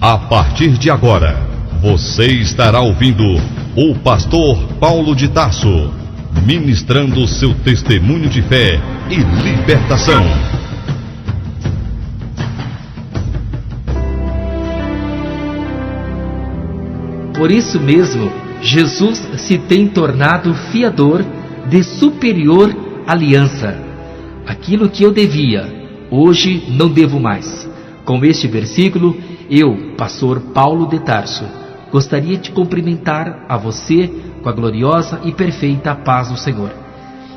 A partir de agora, você estará ouvindo o pastor Paulo de Tarso, ministrando seu testemunho de fé e libertação. Por isso mesmo, Jesus se tem tornado fiador de superior aliança. Aquilo que eu devia, hoje não devo mais. Com este versículo, eu, pastor Paulo de Tarso, gostaria de cumprimentar a você com a gloriosa e perfeita paz do Senhor.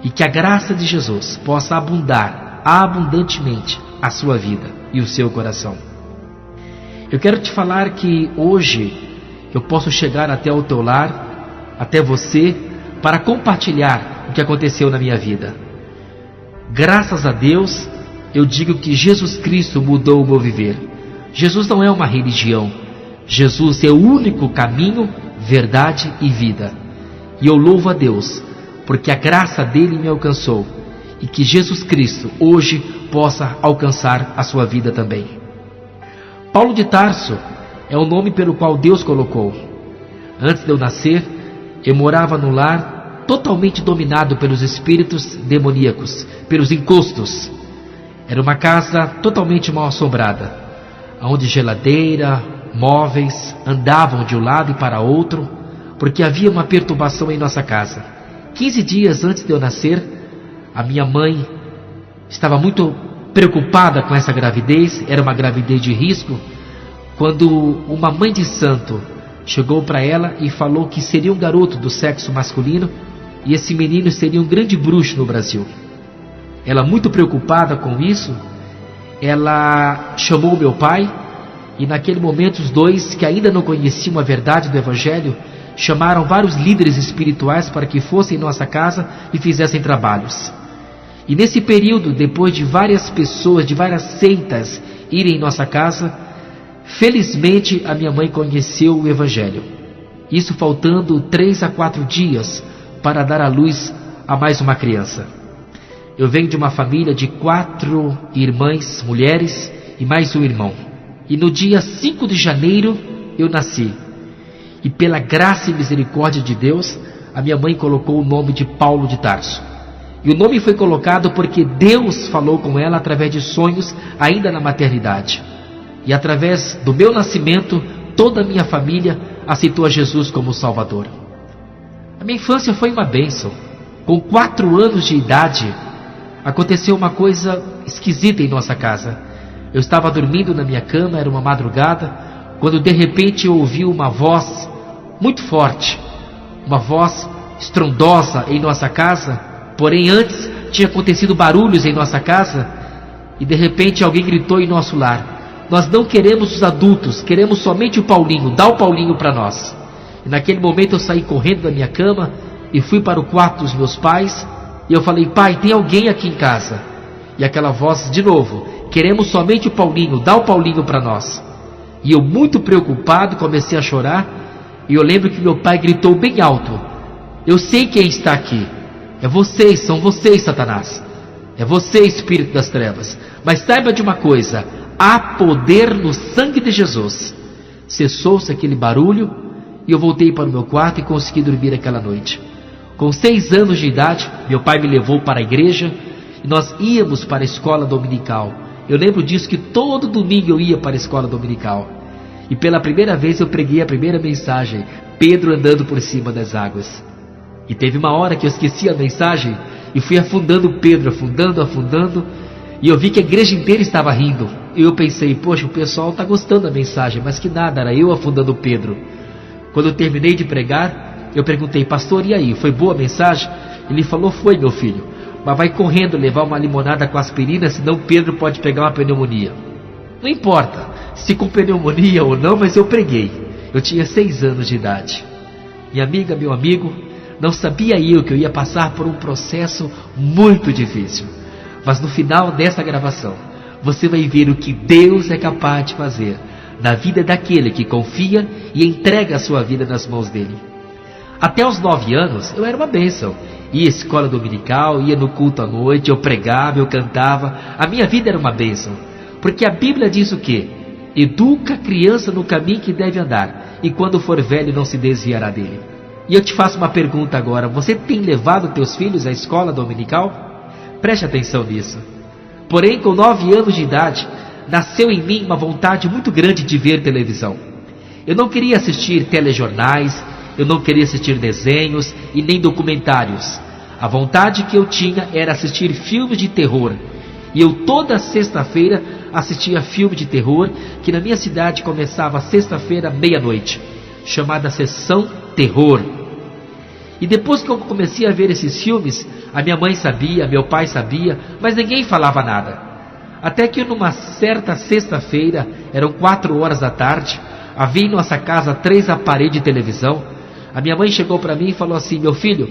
E que a graça de Jesus possa abundar abundantemente a sua vida e o seu coração. Eu quero te falar que hoje eu posso chegar até o teu lar, até você, para compartilhar o que aconteceu na minha vida. Graças a Deus, eu digo que Jesus Cristo mudou o meu viver. Jesus não é uma religião. Jesus é o único caminho, verdade e vida. E eu louvo a Deus, porque a graça dele me alcançou, e que Jesus Cristo hoje possa alcançar a sua vida também. Paulo de Tarso é o nome pelo qual Deus colocou. Antes de eu nascer, eu morava num lar totalmente dominado pelos espíritos demoníacos, pelos encostos. Era uma casa totalmente mal assombrada, onde geladeira, móveis andavam de um lado e para outro, porque havia uma perturbação em nossa casa. 15 dias antes de eu nascer, a minha mãe estava muito preocupada com essa gravidez, era uma gravidez de risco, quando uma mãe de santo chegou para ela e falou que seria um garoto do sexo masculino e esse menino seria um grande bruxo no Brasil. Ela, muito preocupada com isso, ela chamou meu pai e naquele momento os dois, que ainda não conheciam a verdade do Evangelho, chamaram vários líderes espirituais para que fossem em nossa casa e fizessem trabalhos. E nesse período, depois de várias pessoas, de várias seitas irem em nossa casa, felizmente a minha mãe conheceu o Evangelho. Isso faltando 3 a 4 dias para dar à luz a mais uma criança. Eu venho de uma família de 4 irmãs, mulheres e mais um irmão. E no dia 5 de janeiro eu nasci. E pela graça e misericórdia de Deus, a minha mãe colocou o nome de Paulo de Tarso. E o nome foi colocado porque Deus falou com ela através de sonhos ainda na maternidade. E através do meu nascimento, toda a minha família aceitou a Jesus como Salvador. A minha infância foi uma bênção. Com 4 anos de idade, aconteceu uma coisa esquisita em nossa casa. Eu estava dormindo na minha cama, era uma madrugada, quando de repente eu ouvi uma voz muito forte, uma voz estrondosa em nossa casa. Porém antes tinha acontecido barulhos em nossa casa e de repente alguém gritou em nosso lar: nós não queremos os adultos, queremos somente o Paulinho, dá o Paulinho para nós. E naquele momento eu saí correndo da minha cama e fui para o quarto dos meus pais e eu falei: pai, tem alguém aqui em casa? E aquela voz de novo: queremos somente o Paulinho, dá o Paulinho para nós. E eu, muito preocupado, comecei a chorar e eu lembro que meu pai gritou bem alto: eu sei quem está aqui, é vocês, são vocês, Satanás, é você, espírito das trevas, mas saiba de uma coisa, há poder no sangue de Jesus. Cessou-se aquele barulho e eu voltei para o meu quarto e consegui dormir aquela noite. Com 6 anos de idade, meu pai me levou para a igreja e nós íamos para a escola dominical. Eu lembro disso, que todo domingo eu ia para a escola dominical. E pela primeira vez eu preguei a primeira mensagem, Pedro andando por cima das águas. E teve uma hora que eu esqueci a mensagem e fui afundando Pedro, afundando, e eu vi que a igreja inteira estava rindo. E eu pensei: poxa, o pessoal está gostando da mensagem, mas que nada, era eu afundando Pedro. Quando eu terminei de pregar, eu perguntei: pastor, e aí, foi boa a mensagem? Ele falou: foi, meu filho, mas vai correndo levar uma limonada com aspirina, senão Pedro pode pegar uma pneumonia. Não importa se com pneumonia ou não, mas eu preguei. Eu tinha 6 anos de idade. Minha amiga, meu amigo, não sabia eu que eu ia passar por um processo muito difícil. Mas no final dessa gravação, você vai ver o que Deus é capaz de fazer na vida daquele que confia e entrega a sua vida nas mãos dele. Até os 9 anos, eu era uma bênção. Ia à escola dominical, ia no culto à noite, eu pregava, eu cantava. A minha vida era uma bênção. Porque a Bíblia diz o quê? Educa a criança no caminho que deve andar, e quando for velho não se desviará dele. E eu te faço uma pergunta agora: você tem levado teus filhos à escola dominical? Preste atenção nisso. Porém, com 9 anos de idade, nasceu em mim uma vontade muito grande de ver televisão. Eu não queria assistir telejornais, eu não queria assistir desenhos e nem documentários. A vontade que eu tinha era assistir filmes de terror. E eu toda sexta-feira assistia filme de terror, que na minha cidade começava sexta-feira, meia-noite, chamada Sessão Terror. E depois que eu comecei a ver esses filmes, a minha mãe sabia, meu pai sabia, mas ninguém falava nada. Até que numa certa sexta-feira, eram 4 horas da tarde, havia em nossa casa 3 aparelhos de televisão. A minha mãe chegou para mim e falou assim: meu filho,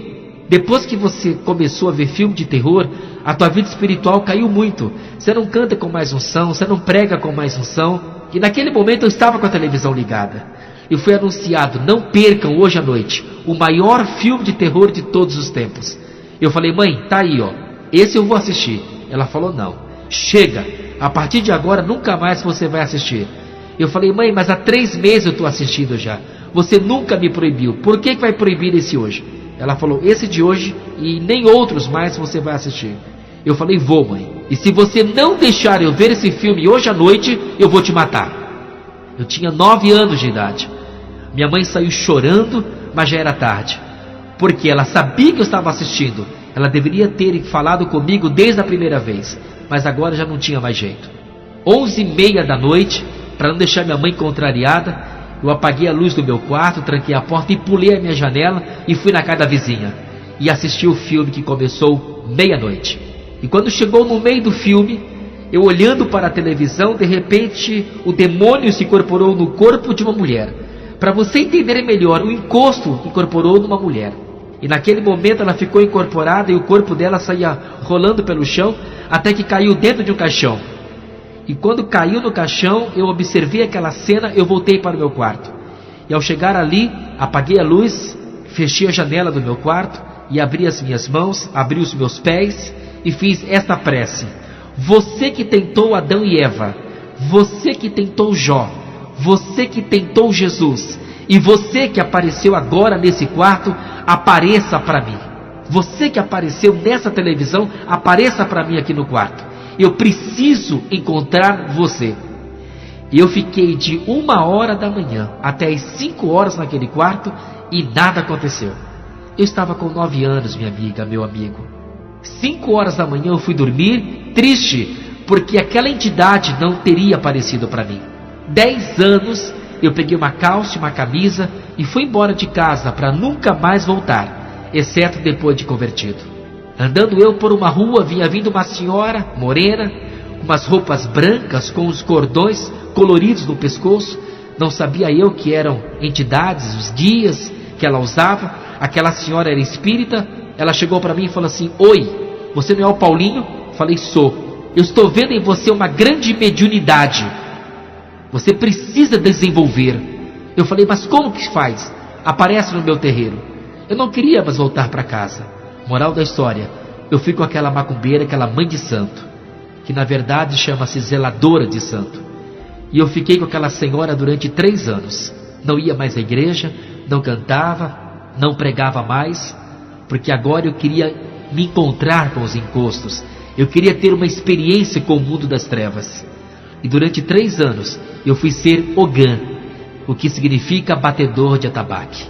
depois que você começou a ver filme de terror, a tua vida espiritual caiu muito. Você não canta com mais unção, você não prega com mais unção. E naquele momento eu estava com a televisão ligada. E foi anunciado: não percam hoje à noite o maior filme de terror de todos os tempos. Eu falei: mãe, tá aí, ó, esse eu vou assistir. Ela falou: não, chega, a partir de agora nunca mais você vai assistir. Eu falei: mãe, mas há 3 meses eu estou assistindo já. Você nunca me proibiu, por que vai proibir esse hoje? Ela falou: esse de hoje e nem outros mais você vai assistir. Eu falei: vou, mãe, e se você não deixar eu ver esse filme hoje à noite, eu vou te matar. Eu tinha 9 anos de idade. Minha mãe saiu chorando, mas já era tarde, porque ela sabia que eu estava assistindo. Ela deveria ter falado comigo desde a primeira vez, mas agora já não tinha mais jeito. 11h30 da noite, para não deixar minha mãe contrariada, eu apaguei a luz do meu quarto, tranquei a porta e pulei a minha janela e fui na casa da vizinha. E assisti o filme que começou meia-noite. E quando chegou no meio do filme, eu olhando para a televisão, de repente o demônio se incorporou no corpo de uma mulher. Para você entender melhor, o encosto incorporou numa mulher. E naquele momento ela ficou incorporada e o corpo dela saía rolando pelo chão até que caiu dentro de um caixão. E quando caiu no caixão, eu observei aquela cena, eu voltei para o meu quarto. E ao chegar ali, apaguei a luz, fechei a janela do meu quarto e abri as minhas mãos, abri os meus pés e fiz esta prece: você que tentou Adão e Eva, você que tentou Jó, você que tentou Jesus, e você que apareceu agora nesse quarto, apareça para mim. Você que apareceu nessa televisão, apareça para mim aqui no quarto. Eu preciso encontrar você. E eu fiquei de 1h da manhã até as 5 horas naquele quarto e nada aconteceu. Eu estava com 9 anos, minha amiga, meu amigo. 5 horas da manhã eu fui dormir triste, porque aquela entidade não teria aparecido para mim. 10 anos eu peguei uma calça e uma camisa e fui embora de casa para nunca mais voltar, exceto depois de convertido. Andando eu por uma rua, vinha vindo uma senhora morena, com umas roupas brancas, com os cordões coloridos no pescoço. Não sabia eu que eram entidades, os guias que ela usava. Aquela senhora era espírita. Ela chegou para mim e falou assim: oi, você não é o Paulinho? Falei: sou. Eu estou vendo em você uma grande mediunidade. Você precisa desenvolver. Eu falei: mas como que faz? Aparece no meu terreiro. Eu não queria mais voltar para casa. Moral da história: eu fui com aquela macumbeira, aquela mãe de santo, que na verdade chama-se zeladora de santo. E eu fiquei com aquela senhora durante 3 anos. Não ia mais à igreja, não cantava, não pregava mais, porque agora eu queria me encontrar com os encostos. Eu queria ter uma experiência com o mundo das trevas. E durante 3 anos eu fui ser Ogã, o que significa batedor de atabaque.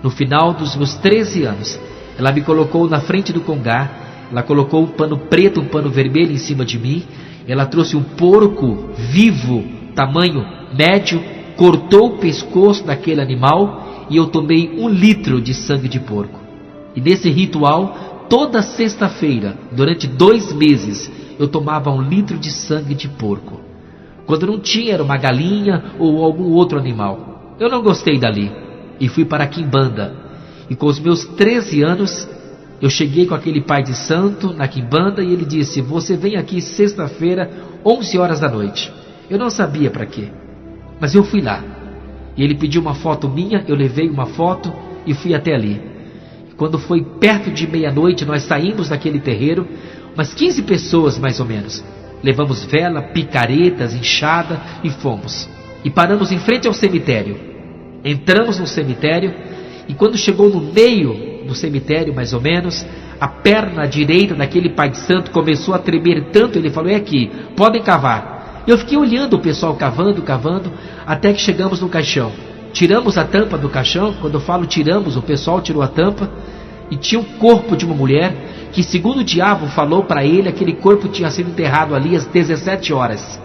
No final dos meus 13 anos, ela me colocou na frente do congá, ela colocou um pano preto, um pano vermelho em cima de mim, ela trouxe um porco vivo, tamanho médio, cortou o pescoço daquele animal e eu tomei 1 litro de sangue de porco. E nesse ritual, toda sexta-feira, durante 2 meses, eu tomava 1 litro de sangue de porco. Quando não tinha, era uma galinha ou algum outro animal. Eu não gostei dali e fui para a quimbanda. E com os meus 13 anos, eu cheguei com aquele pai de santo na quimbanda e ele disse: você vem aqui sexta-feira, 11 horas da noite. Eu não sabia para quê, mas eu fui lá. E ele pediu uma foto minha, eu levei uma foto e fui até ali. Quando foi perto de meia-noite, nós saímos daquele terreiro, umas 15 pessoas mais ou menos. Levamos vela, picaretas, enxada e fomos. E paramos em frente ao cemitério. Entramos no cemitério e quando chegou no meio do cemitério, mais ou menos, a perna direita daquele pai de santo começou a tremer tanto, ele falou: é aqui, podem cavar. Eu fiquei olhando o pessoal cavando, até que chegamos no caixão. Tiramos a tampa do caixão. Quando eu falo tiramos, o pessoal tirou a tampa e tinha o corpo de uma mulher que, segundo o diabo falou para ele, aquele corpo tinha sido enterrado ali às 17 horas.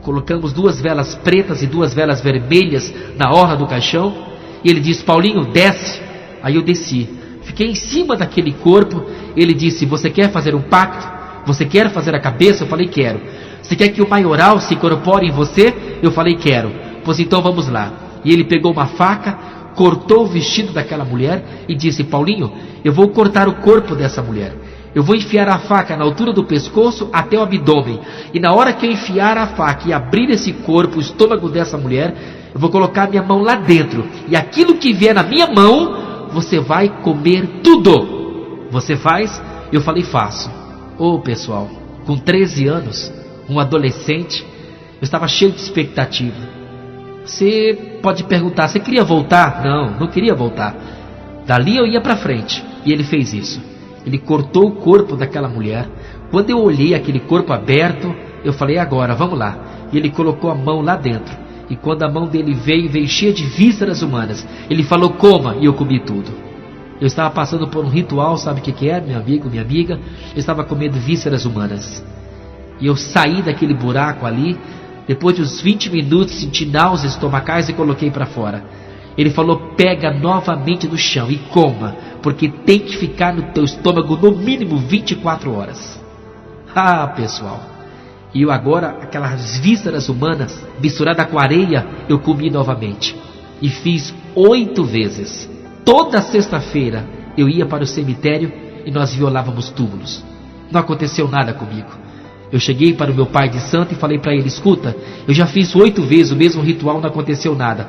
Colocamos 2 velas pretas e 2 velas vermelhas na orla do caixão e ele disse: Paulinho, desce. Aí eu desci, fiquei em cima daquele corpo. Ele disse: você quer fazer um pacto? Você quer fazer a cabeça? Eu falei: quero. Você quer que o maioral se incorpore em você? Eu falei: quero. Pois então vamos lá. E ele pegou uma faca, cortou o vestido daquela mulher e disse: Paulinho, eu vou cortar o corpo dessa mulher. Eu vou enfiar a faca na altura do pescoço até o abdômen. E na hora que eu enfiar a faca e abrir esse corpo, o estômago dessa mulher, eu vou colocar minha mão lá dentro. E aquilo que vier na minha mão, você vai comer tudo. Você faz? Eu falei: faço. Pessoal, com 13 anos, um adolescente, eu estava cheio de expectativa. Você pode perguntar: você queria voltar? Não queria voltar. Dali eu ia para frente. E ele fez isso. Ele cortou o corpo daquela mulher. Quando eu olhei aquele corpo aberto, eu falei: agora, vamos lá. E ele colocou a mão lá dentro. E quando a mão dele veio cheia de vísceras humanas. Ele falou: coma, e eu comi tudo. Eu estava passando por um ritual, sabe o que é, meu amigo, minha amiga? Eu estava comendo vísceras humanas. E eu saí daquele buraco ali, depois de uns 20 minutos, senti náuseas estomacais e coloquei para fora. Ele falou: pega novamente no chão e coma, porque tem que ficar no teu estômago no mínimo 24 horas. Pessoal, e eu agora, aquelas vísceras humanas misturadas com areia, eu comi novamente. E fiz 8 vezes. Toda sexta-feira eu ia para o cemitério e nós violávamos túmulos. Não aconteceu nada comigo. Eu cheguei para o meu pai de santo e falei para ele: escuta, eu já fiz 8 vezes o mesmo ritual, não aconteceu nada.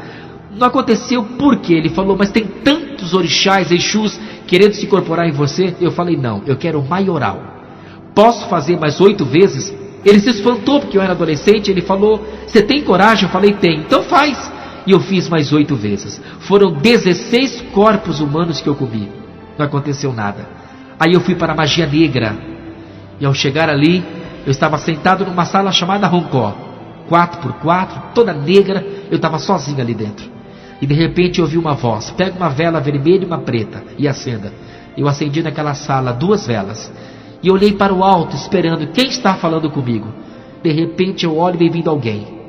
Não aconteceu por quê? Ele falou: mas tem tantos orixás, exus, querendo se incorporar em você. Eu falei: não, eu quero maioral. Posso fazer mais 8 vezes? Ele se espantou porque eu era adolescente. Ele falou: você tem coragem? Eu falei: tem. Então faz. E eu fiz mais 8 vezes. Foram 16 corpos humanos que eu comi. Não aconteceu nada. Aí eu fui para a magia negra. E ao chegar ali, eu estava sentado numa sala chamada Roncó, 4x4, toda negra. Eu estava sozinho ali dentro. E de repente eu ouvi uma voz: pega uma vela vermelha e uma preta e acenda. Eu acendi naquela sala 2 velas. E olhei para o alto esperando quem está falando comigo. De repente eu olho e vem vindo alguém.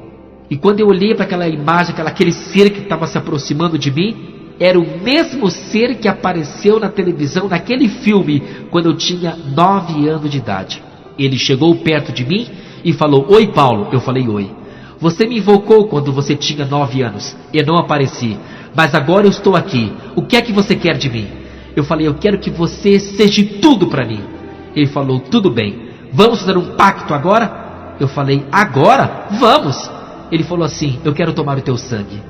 E quando eu olhei para aquela imagem, aquele ser que estava se aproximando de mim, era o mesmo ser que apareceu na televisão, naquele filme, quando eu tinha 9 anos de idade. Ele chegou perto de mim e falou: oi, Paulo. Eu falei: oi. Você me invocou quando você tinha 9 anos. Eu não apareci, mas agora eu estou aqui. O que é que você quer de mim? Eu falei: eu quero que você seja tudo para mim. Ele falou: tudo bem. Vamos fazer um pacto agora? Eu falei: agora? Vamos. Ele falou assim: eu quero tomar o teu sangue.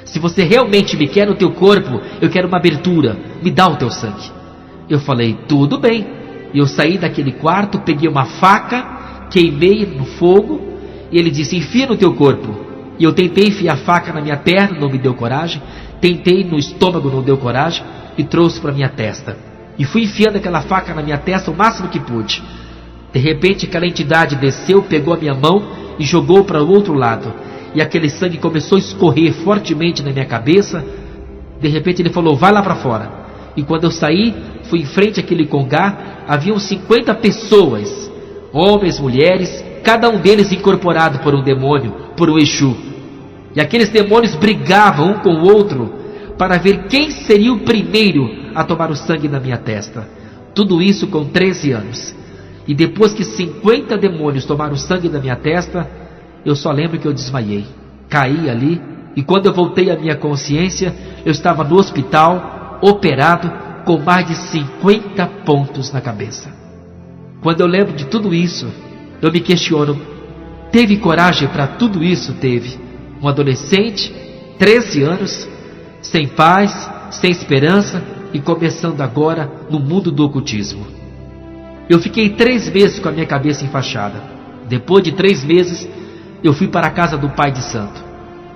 Se você realmente me quer no teu corpo, eu quero uma abertura. Me dá o teu sangue. Eu falei: tudo bem. E eu saí daquele quarto, peguei uma faca, queimei no fogo. E ele disse: enfia no teu corpo. E eu tentei enfiar a faca na minha perna, não me deu coragem. Tentei no estômago, não deu coragem. E trouxe para minha testa. E fui enfiando aquela faca na minha testa o máximo que pude. De repente aquela entidade desceu, pegou a minha mão e jogou para o outro lado. E aquele sangue começou a escorrer fortemente na minha cabeça. De repente ele falou: vai lá para fora. E quando eu saí, fui em frente àquele congá. Haviam 50 pessoas, homens, mulheres, cada um deles incorporado por um demônio, por um Exu. E aqueles demônios brigavam um com o outro para ver quem seria o primeiro a tomar o sangue na minha testa. Tudo isso com 13 anos. E depois que 50 demônios tomaram o sangue da minha testa, eu só lembro que eu desmaiei, caí ali. E quando eu voltei à minha consciência, eu estava no hospital, operado, com mais de 50 pontos na cabeça. Quando eu lembro de tudo isso, eu me questiono: teve coragem para tudo isso? Teve. Um adolescente, 13 anos, sem paz, sem esperança e começando agora no mundo do ocultismo. Eu fiquei 3 meses com a minha cabeça enfaixada. Depois de 3 meses, eu fui para a casa do pai de santo.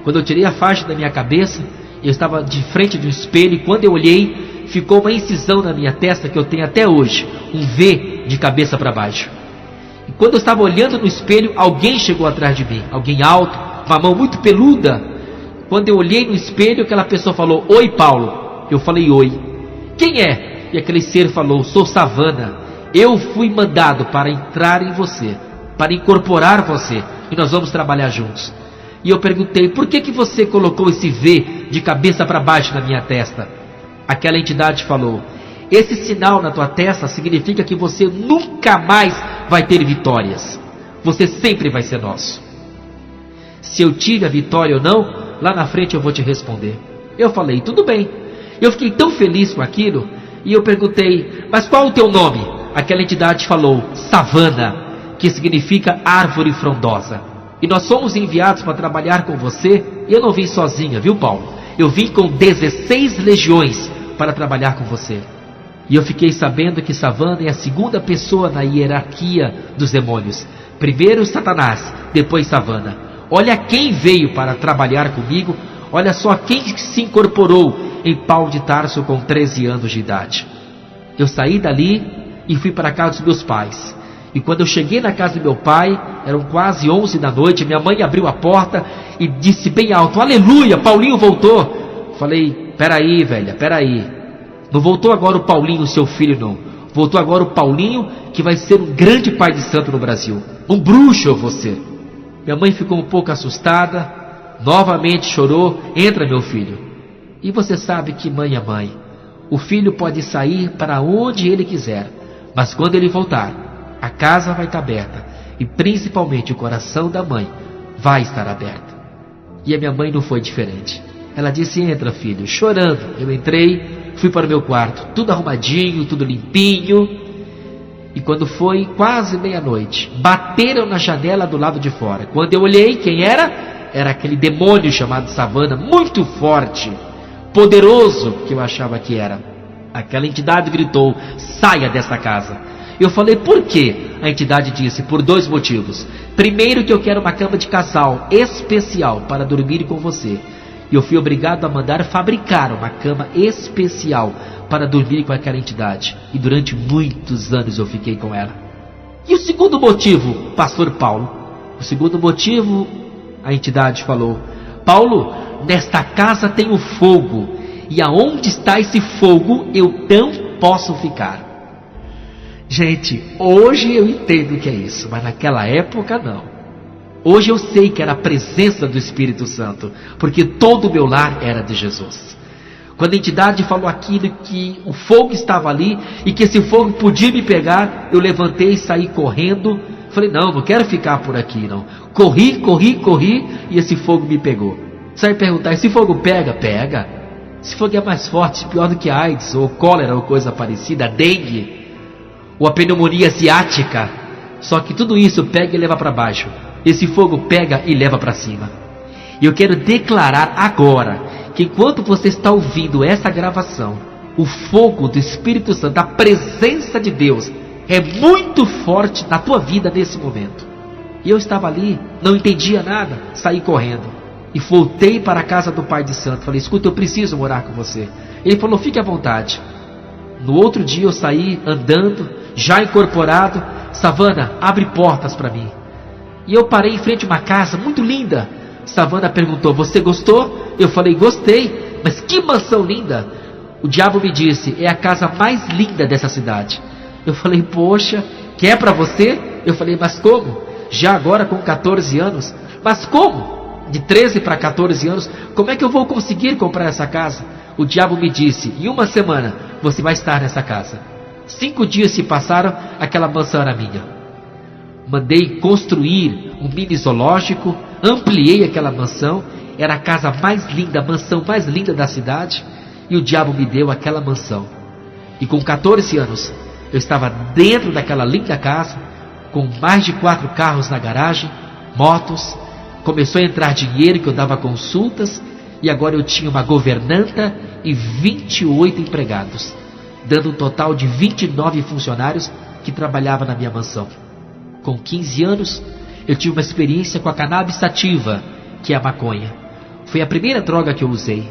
Quando eu tirei a faixa da minha cabeça, eu estava de frente de um espelho, e quando eu olhei, ficou uma incisão na minha testa que eu tenho até hoje, um V de cabeça para baixo. E quando eu estava olhando no espelho, alguém chegou atrás de mim, alguém alto, uma mão muito peluda. Quando eu olhei no espelho, aquela pessoa falou: "Oi, Paulo." Eu falei: "Oi." "Quem é?" E aquele ser falou: "Sou Savana. Eu fui mandado para entrar em você, para incorporar você, e nós vamos trabalhar juntos." E eu perguntei: "Por que você colocou esse V de cabeça para baixo na minha testa?" Aquela entidade falou: "Esse sinal na tua testa significa que você nunca mais vai ter vitórias. Você sempre vai ser nosso. Se eu tive a vitória ou não, lá na frente eu vou te responder." Eu falei: "Tudo bem." Eu fiquei tão feliz com aquilo, e eu perguntei: "Mas qual o teu nome?" Aquela entidade falou: "Savana, que significa árvore frondosa. E nós somos enviados para trabalhar com você." E eu não vim sozinha, viu, Paulo? Eu vim com 16 legiões para trabalhar com você. E eu fiquei sabendo que Savana é a segunda pessoa na hierarquia dos demônios. Primeiro Satanás, depois Savana. Olha quem veio para trabalhar comigo. Olha só quem se incorporou em Paulo de Tarso com 13 anos de idade. Eu saí dali e fui para a casa dos meus pais. E quando eu cheguei na casa do meu pai, eram quase 11 da noite, minha mãe abriu a porta e disse bem alto: "Aleluia, Paulinho voltou." Falei: "Peraí, velha, peraí. Não voltou agora o Paulinho, seu filho, não. Voltou agora o Paulinho, que vai ser um grande pai de santo no Brasil. Um bruxo eu vou ser." Minha mãe ficou um pouco assustada, novamente chorou: "Entra, meu filho." E você sabe que mãe é mãe. O filho pode sair para onde ele quiser, mas quando ele voltar, a casa vai estar aberta, e principalmente o coração da mãe vai estar aberto. E a minha mãe não foi diferente. Ela disse: "Entra, filho." Chorando, eu entrei, fui para o meu quarto, tudo arrumadinho, tudo limpinho. E quando foi quase meia-noite, bateram na janela do lado de fora. Quando eu olhei, quem era? Era aquele demônio chamado Savana, muito forte, poderoso, que eu achava que era. Aquela entidade gritou: "Saia dessa casa." Eu falei: "Por quê?" A entidade disse: "Por 2 motivos. Primeiro, que eu quero uma cama de casal especial para dormir com você." E eu fui obrigado a mandar fabricar uma cama especial para dormir com aquela entidade. E durante muitos anos eu fiquei com ela. E o segundo motivo, pastor Paulo? O segundo motivo, a entidade falou: "Paulo, nesta casa tem o fogo, e aonde está esse fogo eu não posso ficar." Gente, hoje eu entendo o que é isso, mas naquela época não. Hoje eu sei que era a presença do Espírito Santo, porque todo o meu lar era de Jesus. Quando a entidade falou aquilo, que o fogo estava ali e que esse fogo podia me pegar, eu levantei e saí correndo. Falei: "Não quero ficar por aqui não." Corri e esse fogo me pegou. Você vai perguntar: esse fogo pega? Pega. Esse fogo é mais forte, pior do que a AIDS, ou cólera, ou coisa parecida, a dengue, ou a pneumonia asiática. Só que tudo isso pega e leva para baixo. Esse fogo pega e leva para cima. E eu quero declarar agora que enquanto você está ouvindo essa gravação, o fogo do Espírito Santo, a presença de Deus, é muito forte na tua vida nesse momento. E eu estava ali, não entendia nada, saí correndo e voltei para a casa do pai de santo. Falei: "Escuta, eu preciso morar com você." Ele falou: "Fique à vontade." No outro dia eu saí andando, já incorporado. "Savana, abre portas para mim." E eu parei em frente a uma casa muito linda. Savana perguntou: "Você gostou?" Eu falei: "Gostei, mas que mansão linda." O diabo me disse: "É a casa mais linda dessa cidade." Eu falei: "Poxa, quer para você?" Eu falei: "Mas como? Já agora com 14 anos? Mas como? De 13 para 14 anos, como é que eu vou conseguir comprar essa casa?" O diabo me disse: "Em 1 semana você vai estar nessa casa." 5 dias se passaram, aquela mansão era minha. Mandei construir um mini zoológico, ampliei aquela mansão, era a casa mais linda, a mansão mais linda da cidade, e o diabo me deu aquela mansão. E com 14 anos, eu estava dentro daquela linda casa, com mais de 4 carros na garagem, motos. Começou a entrar dinheiro, que eu dava consultas, e agora eu tinha uma governanta e 28 empregados, dando um total de 29 funcionários que trabalhavam na minha mansão. Com 15 anos, eu tive uma experiência com a cannabis sativa, que é a maconha. Foi a primeira droga que eu usei.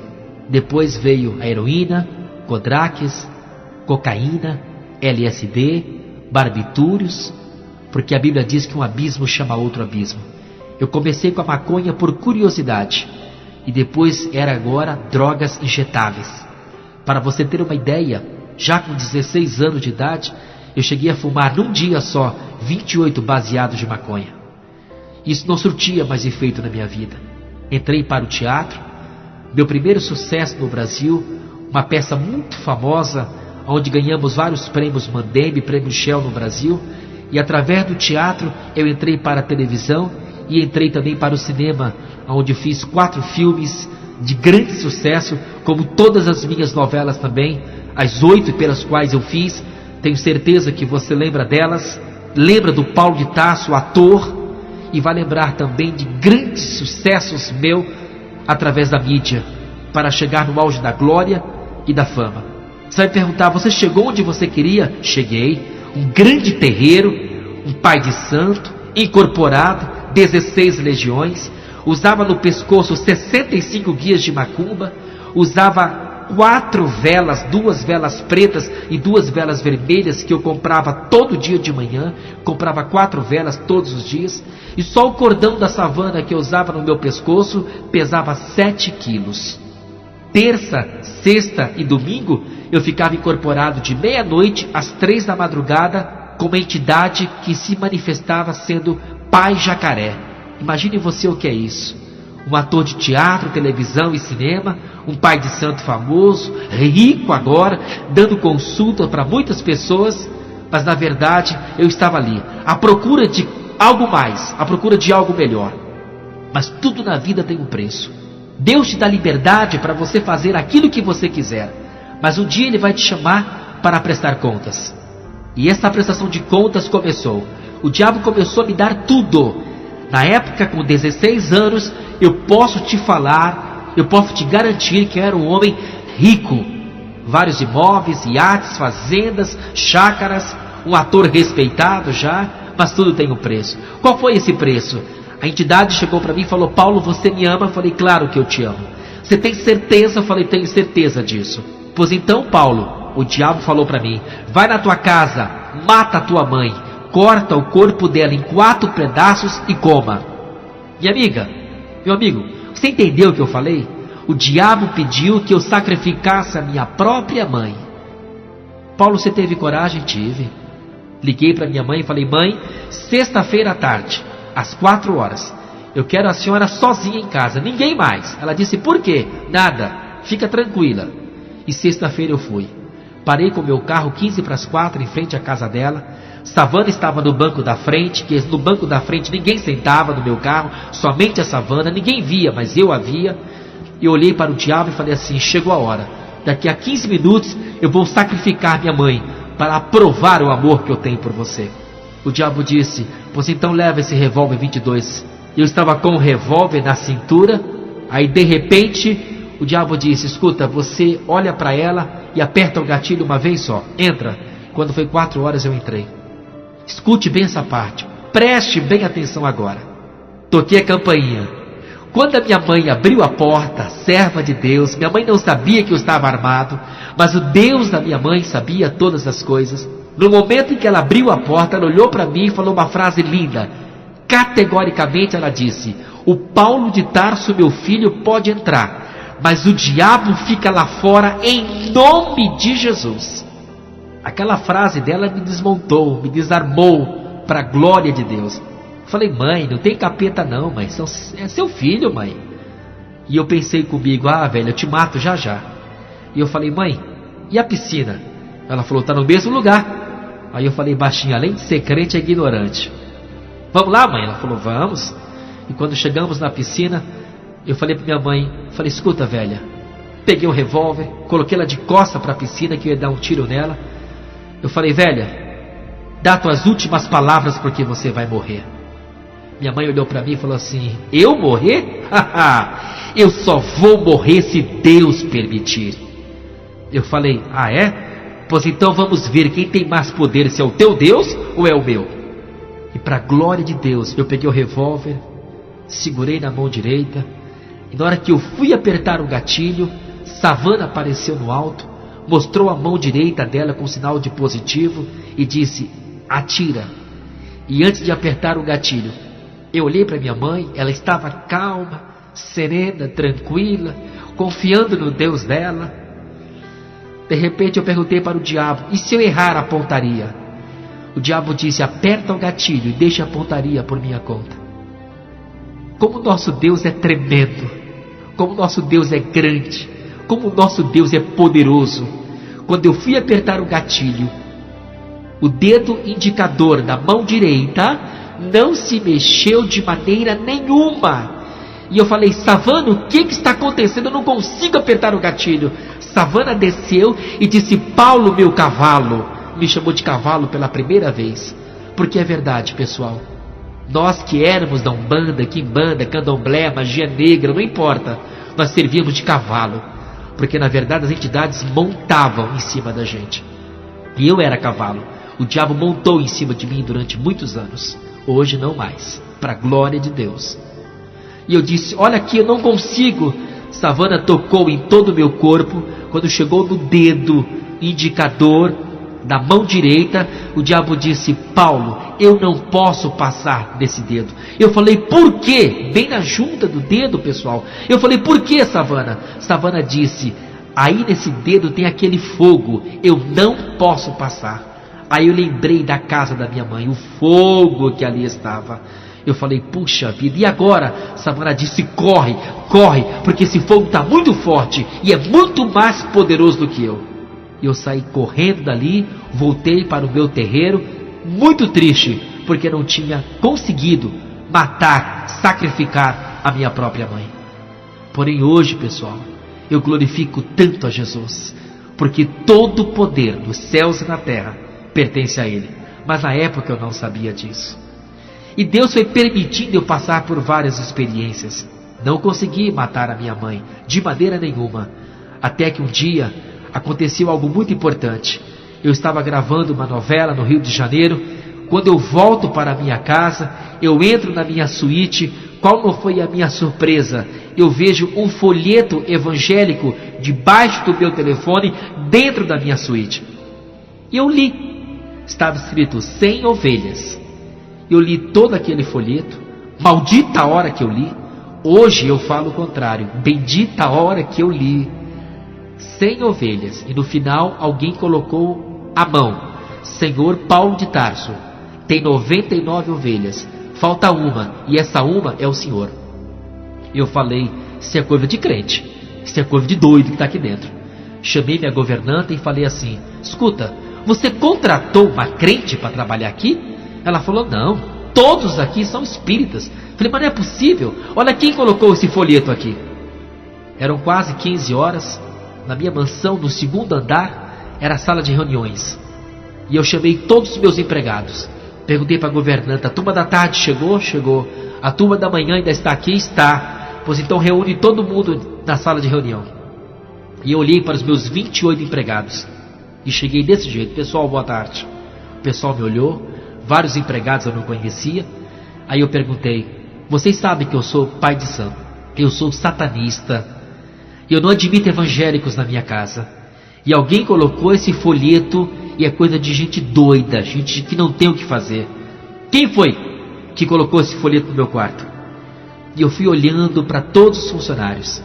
Depois veio a heroína, Codraques, cocaína, LSD, barbitúrios, porque a Bíblia diz que um abismo chama outro abismo. Eu comecei com a maconha por curiosidade, e depois era agora drogas injetáveis. Para você ter uma ideia, já com 16 anos de idade, eu cheguei a fumar num dia só 28 baseados de maconha. Isso não surtia mais efeito na minha vida. Entrei para o teatro, meu primeiro sucesso no Brasil, uma peça muito famosa, onde ganhamos vários prêmios Mandembe, prêmio Shell no Brasil, e através do teatro eu entrei para a televisão e entrei também para o cinema, onde fiz 4 filmes de grande sucesso, como todas as minhas novelas também, as 8 pelas quais eu fiz. Tenho certeza que você lembra delas, lembra do Paulo de Tarso, ator, e vai lembrar também de grandes sucessos meus através da mídia, para chegar no auge da glória e da fama. Você vai perguntar, você chegou onde você queria? Cheguei, um grande terreiro, um pai de santo, incorporado, 16 legiões, usava no pescoço 65 guias de macumba, usava 4 velas, 2 velas pretas e 2 velas vermelhas que eu comprava todo dia de manhã, comprava 4 velas todos os dias, e só o cordão da savana que eu usava no meu pescoço pesava 7 quilos. Terça, sexta e domingo eu ficava incorporado de meia-noite às 3 da madrugada com uma entidade que se manifestava sendo Pai Jacaré. Imagine você o que é isso. Um ator de teatro, televisão e cinema, um pai de santo famoso, rico agora, dando consulta para muitas pessoas, mas na verdade eu estava ali, à procura de algo mais, à procura de algo melhor. Mas tudo na vida tem um preço. Deus te dá liberdade para você fazer aquilo que você quiser, mas um dia Ele vai te chamar para prestar contas. E essa prestação de contas começou. O diabo começou a me dar tudo. Na época, com 16 anos, eu posso te falar, eu posso te garantir que eu era um homem rico. Vários imóveis, iates, fazendas, chácaras, um ator respeitado já, mas tudo tem um preço. Qual foi esse preço? A entidade chegou para mim e falou, Paulo, você me ama? Eu falei, claro que eu te amo. Você tem certeza? Eu falei, tenho certeza disso. Pois então, Paulo, o diabo falou para mim, vai na tua casa, mata a tua mãe, corta o corpo dela em 4 pedaços e coma. Minha amiga, meu amigo, você entendeu o que eu falei? O diabo pediu que eu sacrificasse a minha própria mãe. Paulo, você teve coragem? Tive. Liguei para minha mãe e falei, mãe, sexta-feira à tarde, às 4 horas, eu quero a senhora sozinha em casa, ninguém mais. Ela disse, por quê? Nada, fica tranquila. E sexta-feira eu fui. Parei com o meu carro 15 para as 4 em frente à casa dela. Savana estava no banco da frente, que no banco da frente ninguém sentava no meu carro, somente a Savana, ninguém via, mas eu a via. E olhei para o diabo e falei assim, chegou a hora, daqui a 15 minutos eu vou sacrificar minha mãe, para provar o amor que eu tenho por você. O diabo disse, pois então leva esse revólver 22. Eu estava com o revólver na cintura, aí de repente o diabo disse, escuta, você olha para ela e aperta o gatilho uma vez só, entra. Quando foi 4 horas eu entrei. Escute bem essa parte, preste bem atenção agora. Toquei a campainha. Quando a minha mãe abriu a porta, serva de Deus, minha mãe não sabia que eu estava armado, mas o Deus da minha mãe sabia todas as coisas. No momento em que ela abriu a porta, ela olhou para mim e falou uma frase linda. Categoricamente ela disse, o Paulo de Tarso, meu filho, pode entrar, mas o diabo fica lá fora em nome de Jesus. Aquela frase dela me desmontou, me desarmou para a glória de Deus. Falei, mãe, não tem capeta não, mãe, é seu filho, mãe. E eu pensei comigo, velho, eu te mato já já. E eu falei, mãe, e a piscina? Ela falou, tá no mesmo lugar. Aí eu falei baixinho, além de ser crente, é ignorante. Vamos lá, mãe? Ela falou, vamos. E quando chegamos na piscina, eu falei para minha mãe, falei, escuta, velha. Peguei o revólver, coloquei ela de costa para a piscina, que eu ia dar um tiro nela. Eu falei, velha, dá tuas últimas palavras porque você vai morrer. Minha mãe olhou para mim e falou assim, eu morrer? Eu só vou morrer se Deus permitir. Eu falei, é? Pois então vamos ver quem tem mais poder, se é o teu Deus ou é o meu. E para a glória de Deus, eu peguei o revólver, segurei na mão direita, e na hora que eu fui apertar o gatilho, Savana apareceu no alto, mostrou a mão direita dela com sinal de positivo e disse: atira. E antes de apertar o gatilho, eu olhei para minha mãe, ela estava calma, serena, tranquila, confiando no Deus dela. De repente eu perguntei para o diabo: e se eu errar a pontaria? O diabo disse: aperta o gatilho e deixa a pontaria por minha conta. Como o nosso Deus é tremendo, como o nosso Deus é grande, como o nosso Deus é poderoso. Quando eu fui apertar o gatilho, o dedo indicador da mão direita não se mexeu de maneira nenhuma. E eu falei: Savana, o que está acontecendo? Eu não consigo apertar o gatilho. Savana desceu e disse: Paulo, meu cavalo. Me chamou de cavalo pela primeira vez. Porque é verdade, pessoal. Nós que éramos da Umbanda, Quimbanda, Candomblé, magia negra, não importa, nós servíamos de cavalo. Porque na verdade as entidades montavam em cima da gente. E eu era cavalo. O diabo montou em cima de mim durante muitos anos. Hoje não mais, para a glória de Deus. E eu disse: olha aqui, eu não consigo. Savana tocou em todo o meu corpo. Quando chegou no dedo indicador da mão direita, o diabo disse: Paulo, eu não posso passar desse dedo. Eu falei: por quê? Bem na junta do dedo, pessoal. Eu falei: por quê, Savana? Savana disse: aí nesse dedo tem aquele fogo, eu não posso passar. Aí eu lembrei da casa da minha mãe, o fogo que ali estava. Eu falei: puxa vida, e agora? Savana disse: corre, corre, porque esse fogo está muito forte e é muito mais poderoso do que eu. E eu saí correndo dali, voltei para o meu terreiro, muito triste, porque não tinha conseguido matar, sacrificar a minha própria mãe. Porém hoje, pessoal, eu glorifico tanto a Jesus, porque todo o poder dos céus e na terra pertence a Ele. Mas na época eu não sabia disso. E Deus foi permitindo eu passar por várias experiências. Não consegui matar a minha mãe, de maneira nenhuma. Até que um dia aconteceu algo muito importante. Eu estava gravando uma novela no Rio de Janeiro. Quando eu volto para a minha casa, eu entro na minha suíte. Qual não foi a minha surpresa? Eu vejo um folheto evangélico debaixo do meu telefone, dentro da minha suíte. E eu li. Estava escrito 100 ovelhas. Eu li todo aquele folheto. Maldita a hora que eu li. Hoje eu falo o contrário. Bendita a hora que eu li. 100 ovelhas. E no final alguém colocou a mão: Senhor Paulo de Tarso, tem 99 ovelhas. Falta uma. E essa uma é o Senhor. Eu falei: isso é coisa de crente. Isso é coisa de doido que está aqui dentro. Chamei minha governanta e falei assim: escuta, você contratou uma crente para trabalhar aqui? Ela falou: não, todos aqui são espíritas. Falei: mas não é possível. Olha quem colocou esse folheto aqui. Eram quase 15 horas. Na minha mansão, no segundo andar, era a sala de reuniões. E eu chamei todos os meus empregados. Perguntei para a governanta: a turma da tarde chegou? Chegou. A turma da manhã ainda está aqui? Está. Pois então reúne todo mundo na sala de reunião. E eu olhei para os meus 28 empregados. E cheguei desse jeito: pessoal, boa tarde. O pessoal me olhou. Vários empregados eu não conhecia. Aí eu perguntei: vocês sabem que eu sou pai de santo, eu sou satanista, eu não admito evangélicos na minha casa. E alguém colocou esse folheto e é coisa de gente doida, gente que não tem o que fazer. Quem foi que colocou esse folheto no meu quarto? E eu fui olhando para todos os funcionários.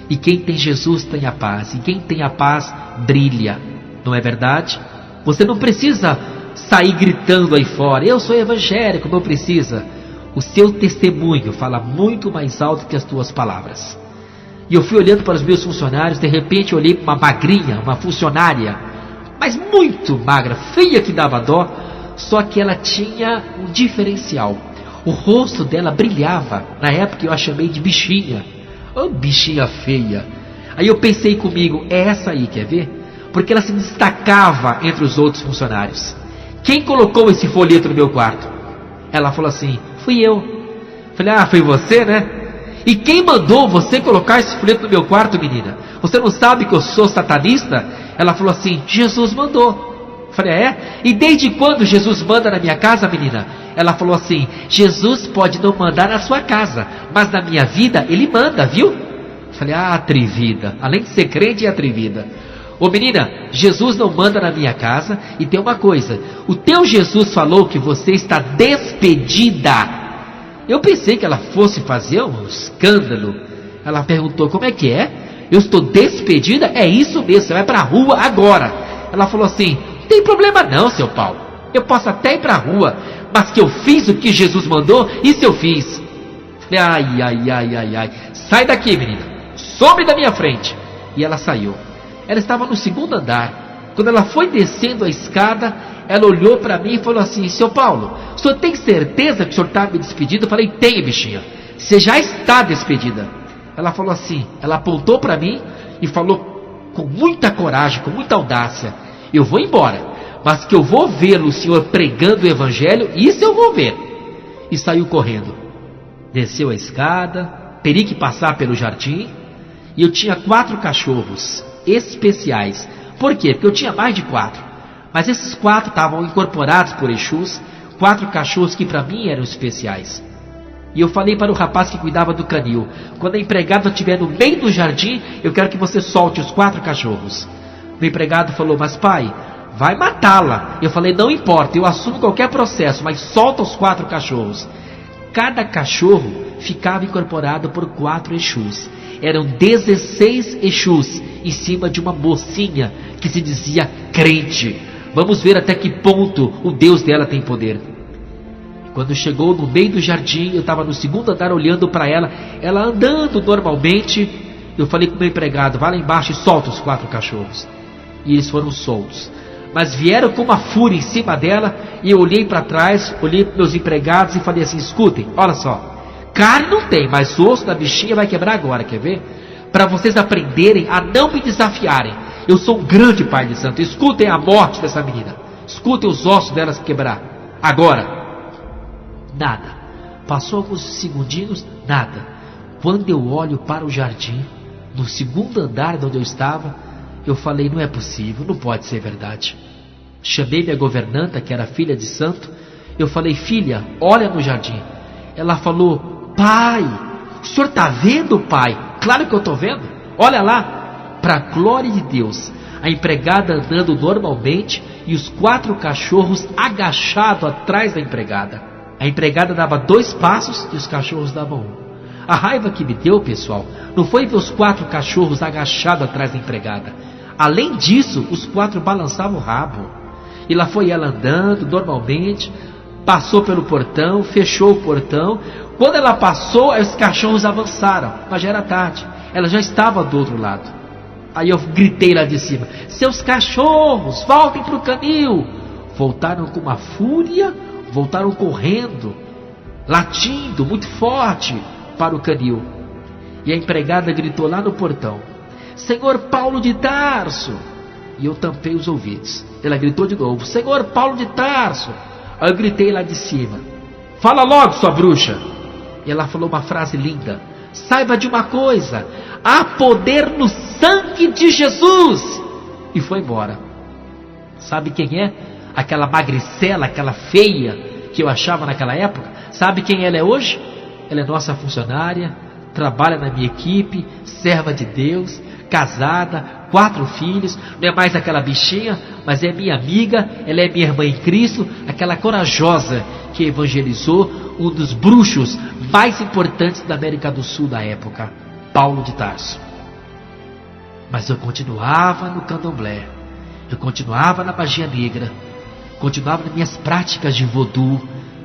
E quem tem Jesus tem a paz. E quem tem a paz brilha. Não é verdade? Você não precisa sair gritando aí fora: eu sou evangélico. Não precisa. O seu testemunho fala muito mais alto que as tuas palavras. E eu fui olhando para os meus funcionários. De repente eu olhei para uma magrinha, uma funcionária, mas muito magra, feia que dava dó. Só que ela tinha um diferencial. O rosto dela brilhava. Na época eu a chamei de bichinha. Oh, bichinha feia. Aí eu pensei comigo: é essa aí, quer ver? Porque ela se destacava entre os outros funcionários. Quem colocou esse folheto no meu quarto? Ela falou assim: fui eu. Falei: ah, foi você, né? E quem mandou você colocar esse folheto no meu quarto, menina? Você não sabe que eu sou satanista? Ela falou assim: Jesus mandou. Falei: é? E desde quando Jesus manda na minha casa, menina? Ela falou assim: Jesus pode não mandar na sua casa, mas na minha vida Ele manda, viu? Falei: ah, atrevida, além de ser crente, é atrevida. Ô menina, Jesus não manda na minha casa. E tem uma coisa, o teu Jesus falou que você está despedida. Eu pensei que ela fosse fazer um escândalo. Ela perguntou: como é que é? Eu estou despedida? É isso mesmo, você vai para a rua agora. Ela falou assim: não tem problema não, seu Paulo, eu posso até ir para a rua, mas que eu fiz o que Jesus mandou, isso eu fiz. Falei: ai, sai daqui, menina, some da minha frente. E ela saiu. Ela estava no segundo andar. Quando ela foi descendo a escada, ela olhou para mim e falou assim: seu Paulo, o senhor tem certeza que o senhor está me despedindo? Eu falei: tenho, bichinha, você já está despedida. Ela falou assim, ela apontou para mim e falou com muita coragem, com muita audácia: eu vou embora, mas que eu vou ver o senhor pregando o evangelho, isso eu vou ver. E saiu correndo. Desceu a escada, teria que passar pelo jardim, e eu tinha 4 cachorros especiais. Por quê? Porque eu tinha mais de 4, mas esses 4 estavam incorporados por Exus, 4 cachorros que para mim eram especiais. E eu falei para o rapaz que cuidava do canil: quando a empregada estiver no meio do jardim, eu quero que você solte os 4 cachorros. O empregado falou: mas pai, vai matá-la. Eu falei: não importa, eu assumo qualquer processo, mas solta os 4 cachorros. Cada cachorro ficava incorporado por 4 Exus. Eram 16 Exus em cima de uma mocinha que se dizia crente. Vamos ver até que ponto o Deus dela tem poder. Quando chegou no meio do jardim, eu estava no segundo andar olhando para ela, ela andando normalmente. Eu falei com o meu empregado: vai lá embaixo e solta os 4 cachorros. E eles foram soltos, mas vieram com uma fúria em cima dela. E eu olhei para trás, olhei para meus empregados e falei assim: escutem, olha só, carne não tem, mas o osso da bichinha vai quebrar agora, quer ver? Para vocês aprenderem a não me desafiarem. Eu sou um grande pai de santo. Escutem a morte dessa menina, escutem os ossos dela se quebrar agora. Nada. Passou alguns segundinhos, nada. Quando eu olho para o jardim, no segundo andar de onde eu estava, eu falei: não é possível, não pode ser verdade. Chamei minha governanta, que era filha de santo. Eu falei: filha, olha no jardim. Ela falou: pai, o senhor está vendo, pai? Claro que eu estou vendo, olha lá. Para a glória de Deus, a empregada andando normalmente e os 4 cachorros agachados atrás da empregada. A empregada dava 2 passos e os cachorros davam 1. A raiva que me deu, pessoal, não foi ver os 4 cachorros agachados atrás da empregada. Além disso, os 4 balançavam o rabo. E lá foi ela andando normalmente, passou pelo portão, fechou o portão. Quando ela passou, os cachorros avançaram, mas já era tarde. Ela já estava do outro lado. Aí eu gritei lá de cima: seus cachorros, voltem para o canil. Voltaram com uma fúria, voltaram correndo, latindo muito forte para o canil. E a empregada gritou lá no portão: Senhor Paulo de Tarso. E eu tampei os ouvidos. Ela gritou de novo: Senhor Paulo de Tarso. Aí eu gritei lá de cima: fala logo, sua bruxa. E ela falou uma frase linda: saiba de uma coisa, há poder no sangue de Jesus. E foi embora. Sabe quem é? Aquela magricela, aquela feia que eu achava naquela época. Sabe quem ela é hoje? Ela é nossa funcionária, trabalha na minha equipe, serva de Deus, casada, 4 filhos. Não é mais aquela bichinha, mas é minha amiga. Ela é minha irmã em Cristo, aquela corajosa que evangelizou um dos bruxos mais importantes da América do Sul da época, Paulo de Tarso. Mas eu continuava no candomblé, eu continuava na magia negra, continuava nas minhas práticas de voodoo,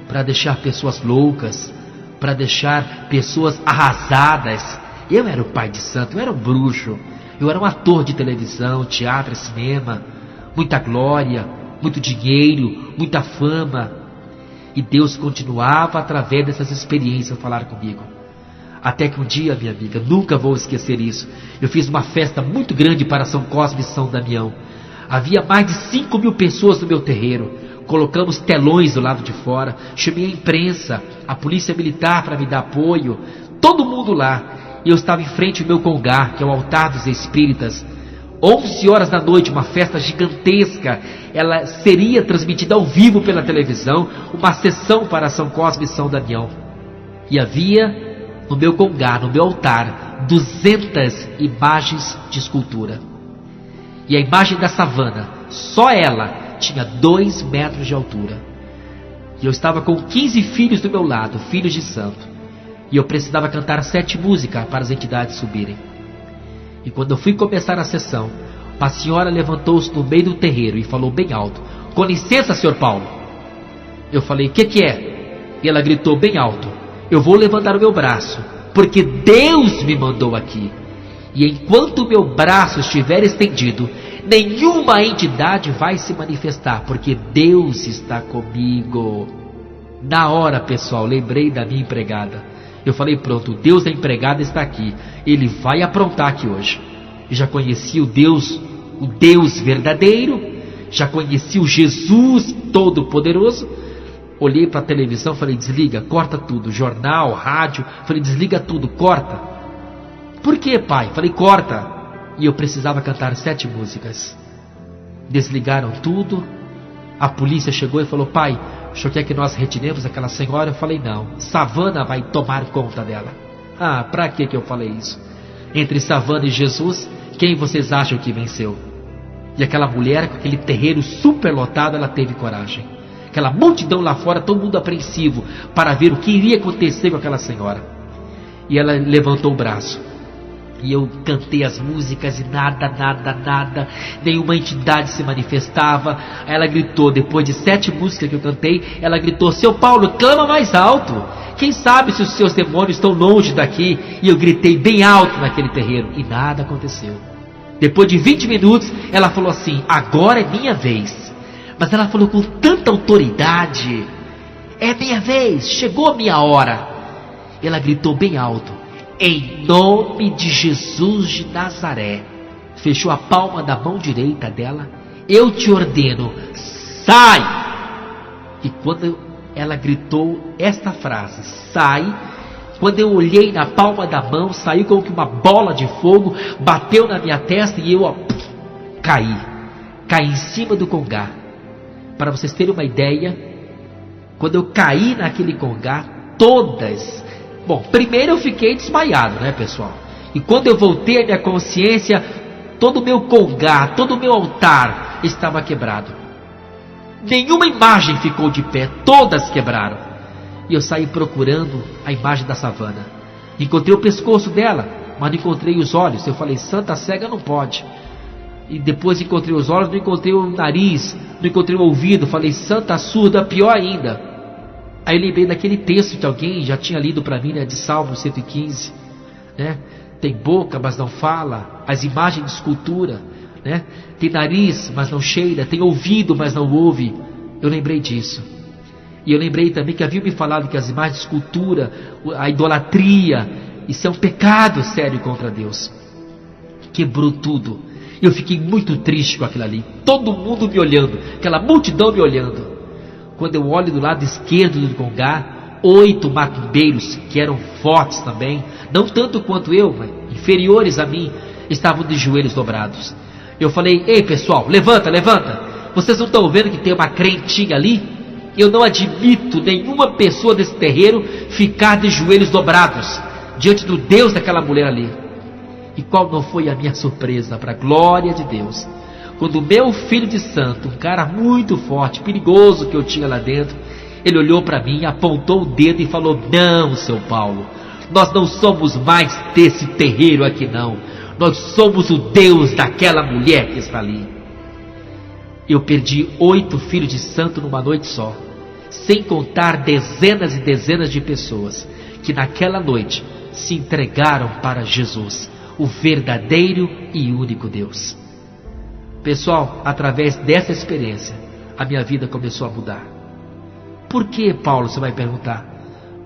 para deixar pessoas loucas, para deixar pessoas arrasadas. Eu era o pai de santo, eu era um bruxo, eu era um ator de televisão, teatro, cinema, muita glória, muito dinheiro, muita fama. E Deus continuava através dessas experiências a falar comigo. Até que um dia, minha amiga, nunca vou esquecer isso, eu fiz uma festa muito grande para São Cosme e São Damião. Havia mais de 5.000 pessoas no meu terreiro. Colocamos telões do lado de fora, chamei a imprensa, a polícia militar para me dar apoio, todo mundo lá. E eu estava em frente ao meu congá, que é o altar dos espíritas, 11 horas da noite, uma festa gigantesca. Ela seria transmitida ao vivo pela televisão, uma sessão para São Cosme e São Damião. E havia no meu congá, no meu altar, 200 imagens de escultura. E a imagem da savana, só ela, tinha 2 metros de altura. E eu estava com 15 filhos do meu lado, filhos de santo. E eu precisava cantar 7 músicas para as entidades subirem. E quando eu fui começar a sessão, uma senhora levantou-se no meio do terreiro e falou bem alto: "Com licença, senhor Paulo." Eu falei: "O que é?" E ela gritou bem alto: "Eu vou levantar o meu braço, porque Deus me mandou aqui. E enquanto o meu braço estiver estendido, nenhuma entidade vai se manifestar, porque Deus está comigo." Na hora, pessoal, lembrei da minha empregada. Eu falei: pronto, o Deus da empregada está aqui. Ele vai aprontar aqui hoje. Eu já conheci o Deus verdadeiro. Já conheci o Jesus Todo-Poderoso. Olhei para a televisão, falei: desliga, corta tudo. Jornal, rádio, falei: desliga tudo, corta. Por que, pai? Falei: corta. E eu precisava cantar 7 músicas. Desligaram tudo. A polícia chegou e falou: pai, o senhor quer que nós retiremos aquela senhora? Eu falei: não, Savana vai tomar conta dela. Ah, pra que eu falei isso? Entre Savana e Jesus, quem vocês acham que venceu? E aquela mulher com aquele terreiro super lotado, ela teve coragem. Aquela multidão lá fora, todo mundo apreensivo para ver o que iria acontecer com aquela senhora. E ela levantou o braço. E eu cantei as músicas e nada, nenhuma entidade se manifestava. Ela gritou, depois de 7 músicas que eu cantei, ela gritou: seu Paulo, clama mais alto. Quem sabe se os seus demônios estão longe daqui. E eu gritei bem alto naquele terreiro e nada aconteceu. Depois de 20 minutos, ela falou assim: agora é minha vez. Mas ela falou com tanta autoridade: é minha vez, chegou a minha hora. Ela gritou bem alto: em nome de Jesus de Nazaré. Fechou a palma da mão direita dela: eu te ordeno, sai! E quando ela gritou esta frase, sai, quando eu olhei na palma da mão, saiu como que uma bola de fogo, bateu na minha testa e eu caí em cima do congá. Para vocês terem uma ideia, quando eu caí naquele congá, todas... Bom, primeiro eu fiquei desmaiado, né, pessoal? E quando eu voltei à minha consciência, todo o meu congá, todo o meu altar estava quebrado. Nenhuma imagem ficou de pé, todas quebraram. E eu saí procurando a imagem da savana. Encontrei o pescoço dela, mas não encontrei os olhos. Eu falei: santa cega não pode. E depois encontrei os olhos, não encontrei o nariz, não encontrei o ouvido. Falei: santa surda, pior ainda. Aí eu lembrei daquele texto que alguém já tinha lido para mim, né, de Salmo 115, né? Tem boca, mas não fala. As imagens de escultura, né? Tem nariz, mas não cheira. Tem ouvido, mas não ouve. Eu lembrei disso. E eu lembrei também que havia me falado que as imagens de escultura, a idolatria, isso é um pecado sério contra Deus. Quebrou tudo. Eu fiquei muito triste com aquilo ali. Todo mundo me olhando, aquela multidão me olhando. Quando eu olho do lado esquerdo do congá, 8 macumbeiros, que eram fortes também, não tanto quanto eu, mas inferiores a mim, estavam de joelhos dobrados. Eu falei: ei pessoal, levanta, vocês não estão vendo que tem uma crentinha ali? Eu não admito nenhuma pessoa desse terreiro ficar de joelhos dobrados diante do Deus daquela mulher ali. E qual não foi a minha surpresa, para a glória de Deus, quando o meu filho de santo, um cara muito forte, perigoso que eu tinha lá dentro, ele olhou para mim, apontou o dedo e falou: não, seu Paulo, nós não somos mais desse terreiro aqui não. Nós somos o Deus daquela mulher que está ali. Eu perdi 8 filhos de santo numa noite só, sem contar dezenas e dezenas de pessoas que naquela noite se entregaram para Jesus, o verdadeiro e único Deus. Pessoal, através dessa experiência, a minha vida começou a mudar. Por que, Paulo, você vai perguntar?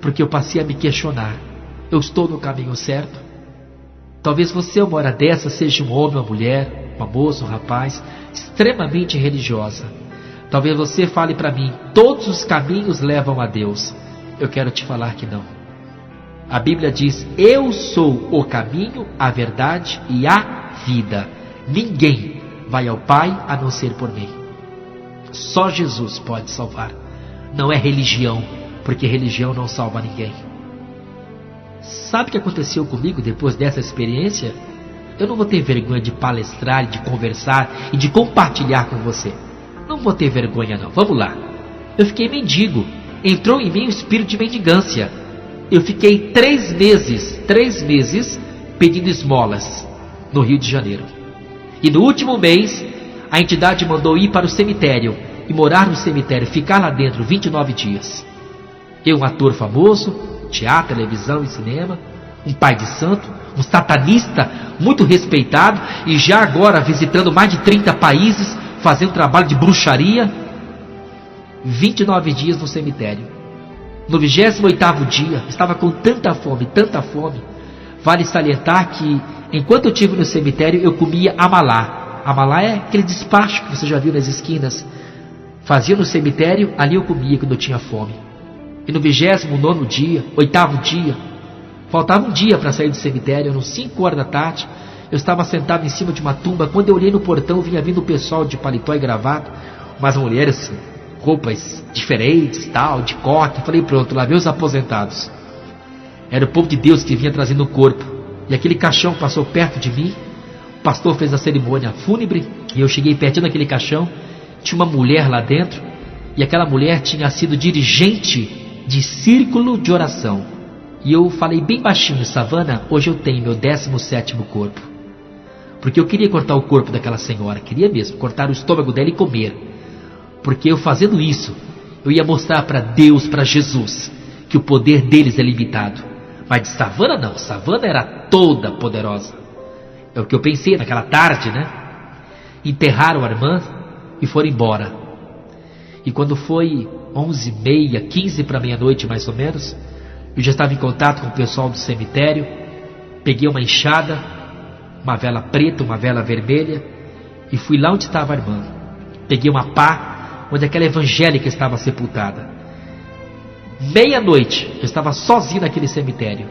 Porque eu passei a me questionar: eu estou no caminho certo? Talvez você, uma hora dessa, seja um homem, uma mulher, uma moça, um rapaz, extremamente religiosa. Talvez você fale para mim: todos os caminhos levam a Deus. Eu quero te falar que não. A Bíblia diz: eu sou o caminho, a verdade e a vida. Ninguém vai ao Pai a não ser por mim. Só Jesus pode salvar. Não é religião, porque religião não salva ninguém. Sabe o que aconteceu comigo depois dessa experiência? Eu não vou ter vergonha de palestrar, de conversar e de compartilhar com você. Não vou ter vergonha não, vamos lá. Eu fiquei mendigo, entrou em mim o espírito de mendigância. Eu fiquei 3 meses pedindo esmolas no Rio de Janeiro. E no último mês, a entidade mandou ir para o cemitério e morar no cemitério, ficar lá dentro 29 dias. Eu, um ator famoso, teatro, televisão e cinema, um pai de santo, um satanista muito respeitado e já agora visitando mais de 30 países, fazendo trabalho de bruxaria. 29 dias no cemitério. No 28º dia, estava com tanta fome. Vale salientar que, enquanto eu estive no cemitério, eu comia amalá. Amalá é aquele despacho que você já viu nas esquinas. Fazia no cemitério, ali eu comia quando eu tinha fome. E no 29º dia, 8º dia, faltava um dia para sair do cemitério, eram 5 horas da tarde, eu estava sentado em cima de uma tumba. Quando eu olhei no portão, vinha vindo o pessoal de paletó e gravata, umas mulheres, roupas diferentes, tal, de coque. Falei, pronto, lá vem os aposentados. Era o povo de Deus que vinha trazendo o corpo. E aquele caixão passou perto de mim. O pastor fez a cerimônia fúnebre e eu cheguei pertinho daquele caixão. Tinha uma mulher lá dentro, e aquela mulher tinha sido dirigente de círculo de oração. E eu falei bem baixinho, Savana, hoje eu tenho meu 17º corpo. Porque eu queria cortar o corpo daquela senhora, queria mesmo, cortar o estômago dela e comer. Porque eu fazendo isso, eu ia mostrar para Deus, para Jesus, que o poder deles é limitado. Mas de Savana não, Savana era toda poderosa. É o que eu pensei naquela tarde, né? Enterraram a irmã e foram embora. E quando foi 11h30, 15 para meia-noite mais ou menos, eu já estava em contato com o pessoal do cemitério. Peguei uma enxada, uma vela preta, uma vela vermelha, e fui lá onde estava a irmã. Peguei uma pá, onde aquela evangélica estava sepultada. Meia-noite, eu estava sozinho naquele cemitério.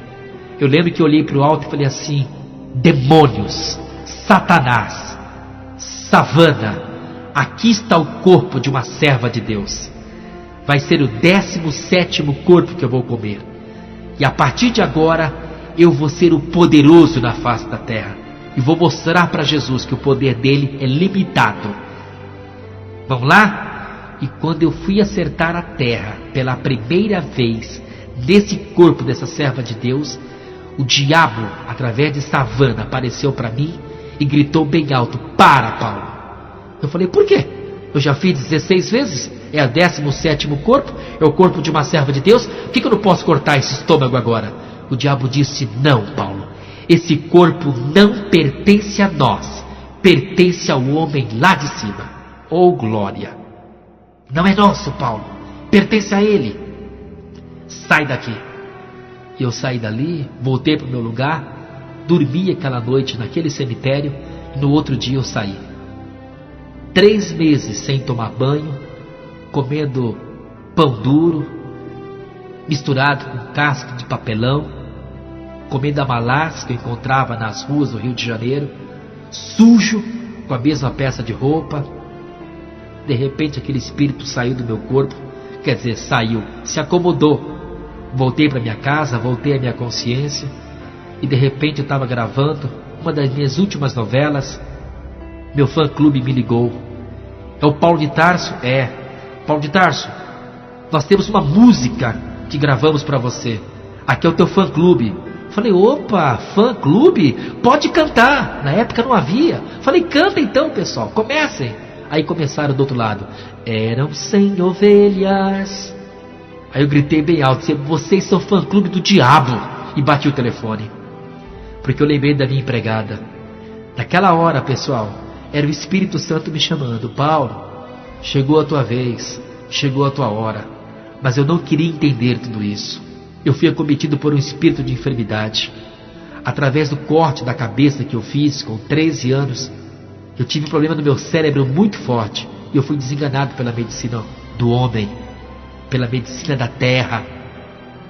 Eu lembro que eu olhei para o alto e falei assim: demônios, Satanás, Savana, aqui está o corpo de uma serva de Deus. Vai ser o 17º corpo que eu vou comer. E a partir de agora, eu vou ser o poderoso na face da terra. E vou mostrar para Jesus que o poder dele é limitado. Vamos lá? E quando eu fui acertar a terra pela primeira vez, nesse corpo dessa serva de Deus, o diabo, através de Savana, apareceu para mim e gritou bem alto: para, Paulo. Eu falei, por quê? Eu já fiz 16 vezes, é o 17º corpo, é o corpo de uma serva de Deus, por que eu não posso cortar esse estômago agora? O diabo disse, não, Paulo, esse corpo não pertence a nós, pertence ao homem lá de cima. Oh, glória! Não é nosso, Paulo, pertence a ele. Sai daqui. E eu saí dali, voltei para o meu lugar, dormi aquela noite naquele cemitério, e no outro dia eu saí. 3 meses sem tomar banho, comendo pão duro, misturado com casca de papelão, comendo amalás que eu encontrava nas ruas do Rio de Janeiro, sujo, com a mesma peça de roupa. De repente aquele espírito saiu do meu corpo, quer dizer, saiu, se acomodou. Voltei para minha casa, voltei à minha consciência, e de repente eu estava gravando uma das minhas últimas novelas. Meu fã-clube me ligou. É o Paulo de Tarso? É. Paulo de Tarso, nós temos uma música que gravamos para você. Aqui é o teu fã-clube. Falei, opa, fã-clube? Pode cantar. Na época não havia. Falei, canta então, pessoal, comecem. Aí começaram do outro lado. Eram 100 ovelhas. Aí eu gritei bem alto, vocês são fã-clube do diabo. E bati o telefone. Porque eu lembrei da minha empregada. Naquela hora, pessoal, era o Espírito Santo me chamando. Paulo, chegou a tua vez, chegou a tua hora. Mas eu não queria entender tudo isso. Eu fui acometido por um espírito de enfermidade. Através do corte da cabeça que eu fiz com 13 anos, eu tive um problema no meu cérebro muito forte. E eu fui desenganado pela medicina do homem, pela medicina da terra.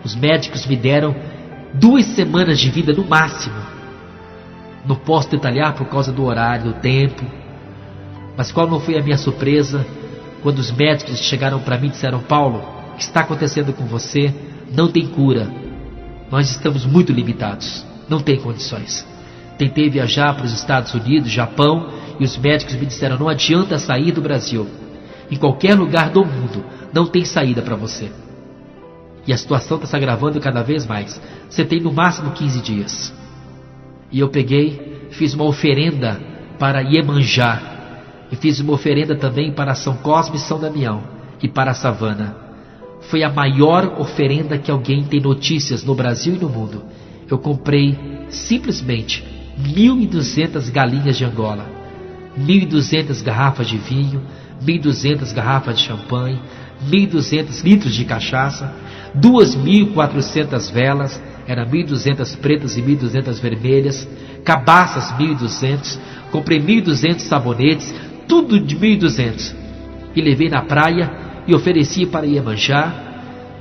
Os médicos me deram 2 semanas de vida no máximo. Não posso detalhar por causa do horário, do tempo. Mas qual não foi a minha surpresa quando os médicos chegaram para mim e disseram: Paulo, o que está acontecendo com você? Não tem cura. Nós estamos muito limitados. Não tem condições. Tentei viajar para os Estados Unidos, Japão, e os médicos me disseram: não adianta sair do Brasil. Em qualquer lugar do mundo não tem saída para você. E a situação está se agravando cada vez mais. Você tem no máximo 15 dias. E eu peguei, fiz uma oferenda para Iemanjá. E fiz uma oferenda também para São Cosme e São Damião. E para a Savana. Foi a maior oferenda que alguém tem notícias no Brasil e no mundo. Eu comprei simplesmente 1.200 galinhas de Angola, 1.200 garrafas de vinho, 1.200 garrafas de champanhe, 1.200 litros de cachaça, 2.400 velas, era 1.200 pretas e 1.200 vermelhas, cabaças 1.200, comprei 1.200 sabonetes, tudo de 1.200, e levei na praia e ofereci para Iemanjá.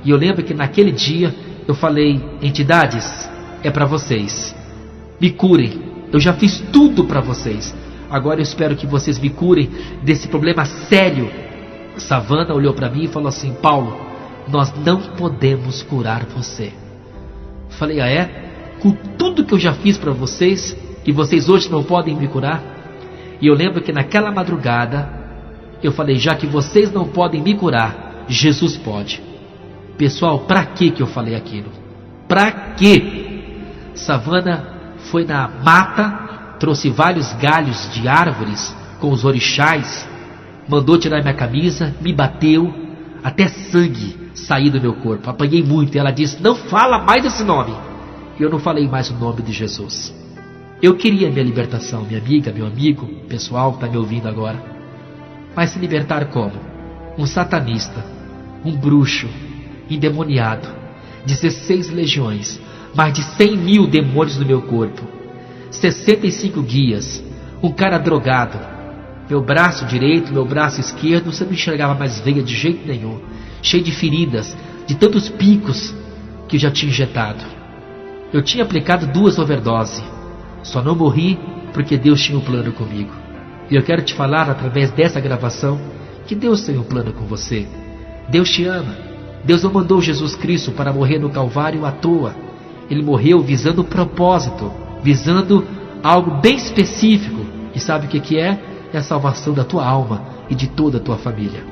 E eu lembro que naquele dia eu falei: entidades, é para vocês, me curem, eu já fiz tudo para vocês, agora eu espero que vocês me curem desse problema sério. Savana olhou para mim e falou assim: Paulo, nós não podemos curar você. Falei: ah é? Com tudo que eu já fiz para vocês e vocês hoje não podem me curar? E eu lembro que naquela madrugada eu falei: já que vocês não podem me curar, Jesus pode. Pessoal, para que eu falei aquilo? Para quê? Savana foi na mata, trouxe vários galhos de árvores com os orixás, mandou tirar minha camisa, me bateu, até sangue sair do meu corpo. Apanhei muito e ela disse: não fala mais esse nome. E eu não falei mais o nome de Jesus. Eu queria minha libertação, minha amiga, meu amigo, pessoal que está me ouvindo agora. Mas se libertar como? Um satanista, um bruxo, endemoniado, 16 legiões, mais de 100.000 demônios no meu corpo, 65 guias, um cara drogado, meu braço direito, meu braço esquerdo, você não enxergava mais veia de jeito nenhum, cheio de feridas, de tantos picos que eu já tinha injetado. Eu tinha aplicado 2 overdoses, só não morri porque Deus tinha um plano comigo. E eu quero te falar através dessa gravação que Deus tem um plano com você. Deus te ama. Deus não mandou Jesus Cristo para morrer no Calvário à toa. Ele morreu visando um propósito, visando algo bem específico. E sabe o que é? É a salvação da tua alma e de toda a tua família.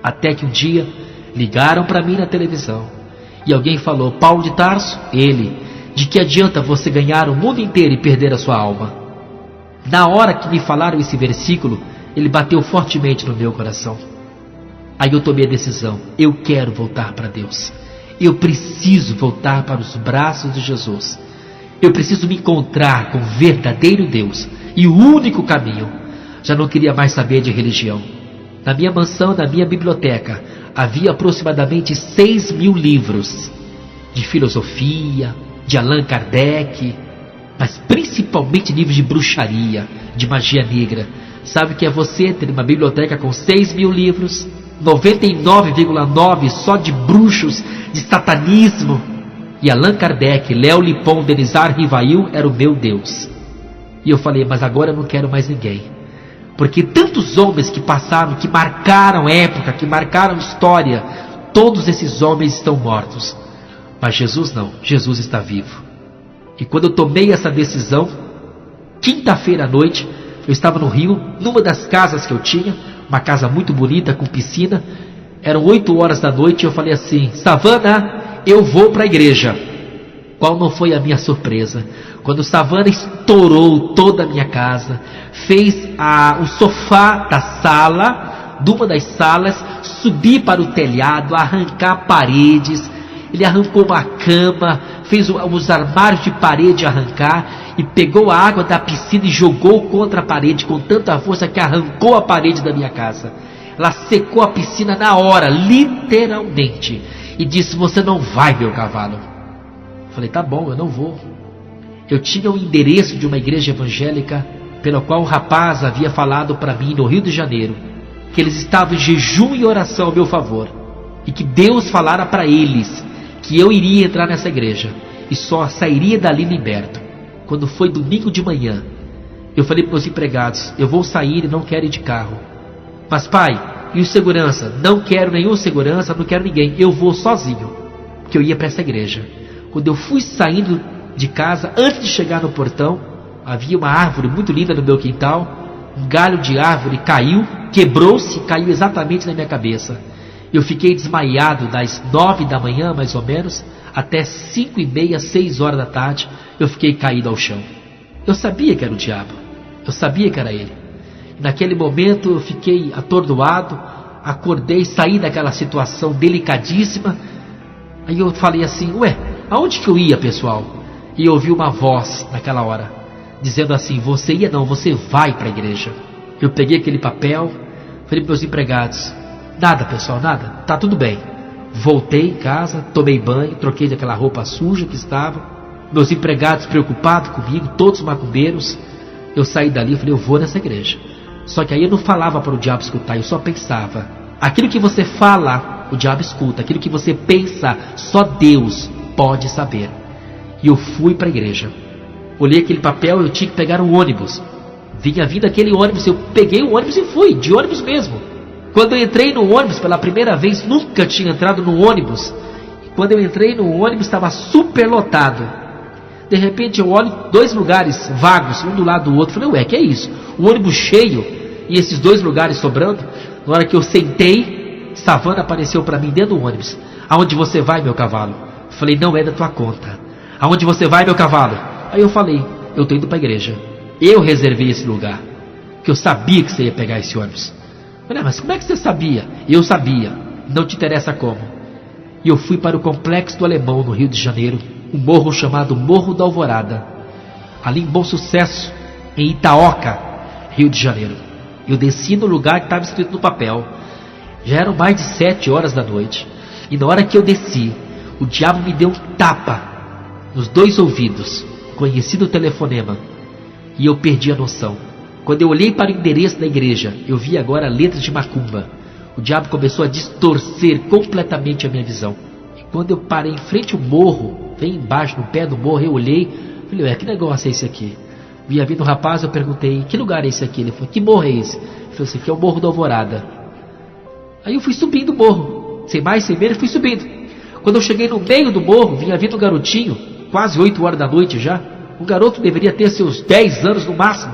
Até que um dia ligaram para mim na televisão e alguém falou: Paulo de Tarso, ele, de que adianta você ganhar o mundo inteiro e perder a sua alma? Na hora que me falaram esse versículo, ele bateu fortemente no meu coração. Aí eu tomei a decisão: eu quero voltar para Deus. Eu preciso voltar para os braços de Jesus. Eu preciso me encontrar com o verdadeiro Deus e o único caminho. Já não queria mais saber de religião. Na minha mansão, na minha biblioteca, havia aproximadamente 6.000 livros de filosofia, de Allan Kardec, mas principalmente livros de bruxaria, de magia negra. Sabe o que é você ter uma biblioteca com 6.000 livros? 99,9 só de bruxos, de satanismo. E Allan Kardec, Léo Lipon, Denizar Rivail era o meu Deus. E eu falei: mas agora eu não quero mais ninguém, porque tantos homens que passaram, que marcaram época, que marcaram história, todos esses homens estão mortos. Mas Jesus não, Jesus está vivo. E quando eu tomei essa decisão, quinta-feira à noite, eu estava no Rio, numa das casas que eu tinha, uma casa muito bonita, com piscina. Eram 8 horas da noite e eu falei assim: Savana, eu vou para a igreja. Qual não foi a minha surpresa? Quando Savana estourou toda a minha casa, fez o sofá da sala, de uma das salas, subir para o telhado, arrancar paredes. Ele arrancou uma cama, fez os armários de parede arrancar, e pegou a água da piscina e jogou contra a parede com tanta força que arrancou a parede da minha casa. Ela secou a piscina na hora, literalmente, e disse: você não vai, meu cavalo. Falei: tá bom, eu não vou. Eu tinha o endereço de uma igreja evangélica pela qual um rapaz havia falado para mim no Rio de Janeiro, que eles estavam em jejum e oração ao meu favor, e que Deus falara para eles que eu iria entrar nessa igreja e só sairia dali liberto. quando foi domingo de manhã, eu falei para os empregados: eu vou sair e não quero ir de carro. Mas pai, e o segurança? Não quero nenhum segurança, não quero ninguém, eu vou sozinho, porque eu ia para essa igreja. Quando eu fui saindo de casa, antes de chegar no portão, havia uma árvore muito linda no meu quintal. Um galho de árvore caiu, quebrou-se, caiu exatamente na minha cabeça. Eu fiquei desmaiado das 9 da manhã, mais ou menos, até 5h30, 6 horas da tarde, eu fiquei caído ao chão. Eu sabia que era o diabo, eu sabia que era ele. Naquele momento eu fiquei atordoado, acordei, saí daquela situação delicadíssima. Aí eu falei assim: ué, aonde que eu ia, pessoal? E eu ouvi uma voz naquela hora, dizendo assim: você ia não, você vai para a igreja. Eu peguei aquele papel, falei para os empregados: nada, pessoal, nada, tá tudo bem. Voltei em casa, tomei banho, troquei daquela roupa suja que estava. Meus empregados preocupados comigo, todos macumbeiros. Eu saí dali e falei: eu vou nessa igreja. Só que aí eu não falava para o diabo escutar, eu só pensava. Aquilo que você fala, o diabo escuta. Aquilo que você pensa, só Deus pode saber. E eu fui para a igreja. Olhei aquele papel, eu tinha que pegar um ônibus. Vinha vindo aquele ônibus, eu peguei o ônibus e fui, de ônibus mesmo. Quando eu entrei no ônibus pela primeira vez, nunca tinha entrado no ônibus. Quando eu entrei no ônibus, estava super lotado. De repente eu olho 2 lugares vagos, um do lado do outro. Falei: ué, que é isso? O ônibus cheio e esses 2 lugares sobrando. Na hora que eu sentei, Savana apareceu para mim dentro do ônibus. Aonde você vai, meu cavalo? Falei: não é da tua conta. Aonde você vai, meu cavalo? Aí eu falei: eu estou indo para a igreja. Eu reservei esse lugar, que eu sabia que você ia pegar esse ônibus. Falei: mas como é que você sabia? Eu sabia, não te interessa como. E eu fui para o Complexo do Alemão, no Rio de Janeiro, um morro chamado Morro da Alvorada, ali em Bom Sucesso, em Itaoca, Rio de Janeiro. Eu desci no lugar que estava escrito no papel. Já eram mais de 7 horas da noite. E na hora que eu desci, o diabo me deu um tapa nos 2 ouvidos, conhecido telefonema, e eu perdi a noção. Quando eu olhei para o endereço da igreja, eu vi agora letras de macumba. O diabo começou a distorcer completamente a minha visão. E quando eu parei em frente ao morro, bem embaixo, no pé do morro, eu olhei, falei: ué, que negócio é esse aqui? Vinha vindo um rapaz, eu perguntei: que lugar é esse aqui? Ele falou: que morro é esse? Ele falou: esse aqui é o Morro da Alvorada. Aí eu fui subindo o morro, sem mais, sem menos, fui subindo. Quando eu cheguei no meio do morro, vinha vindo um garotinho, quase 8 horas da noite já. Um garoto deveria ter seus 10 anos no máximo.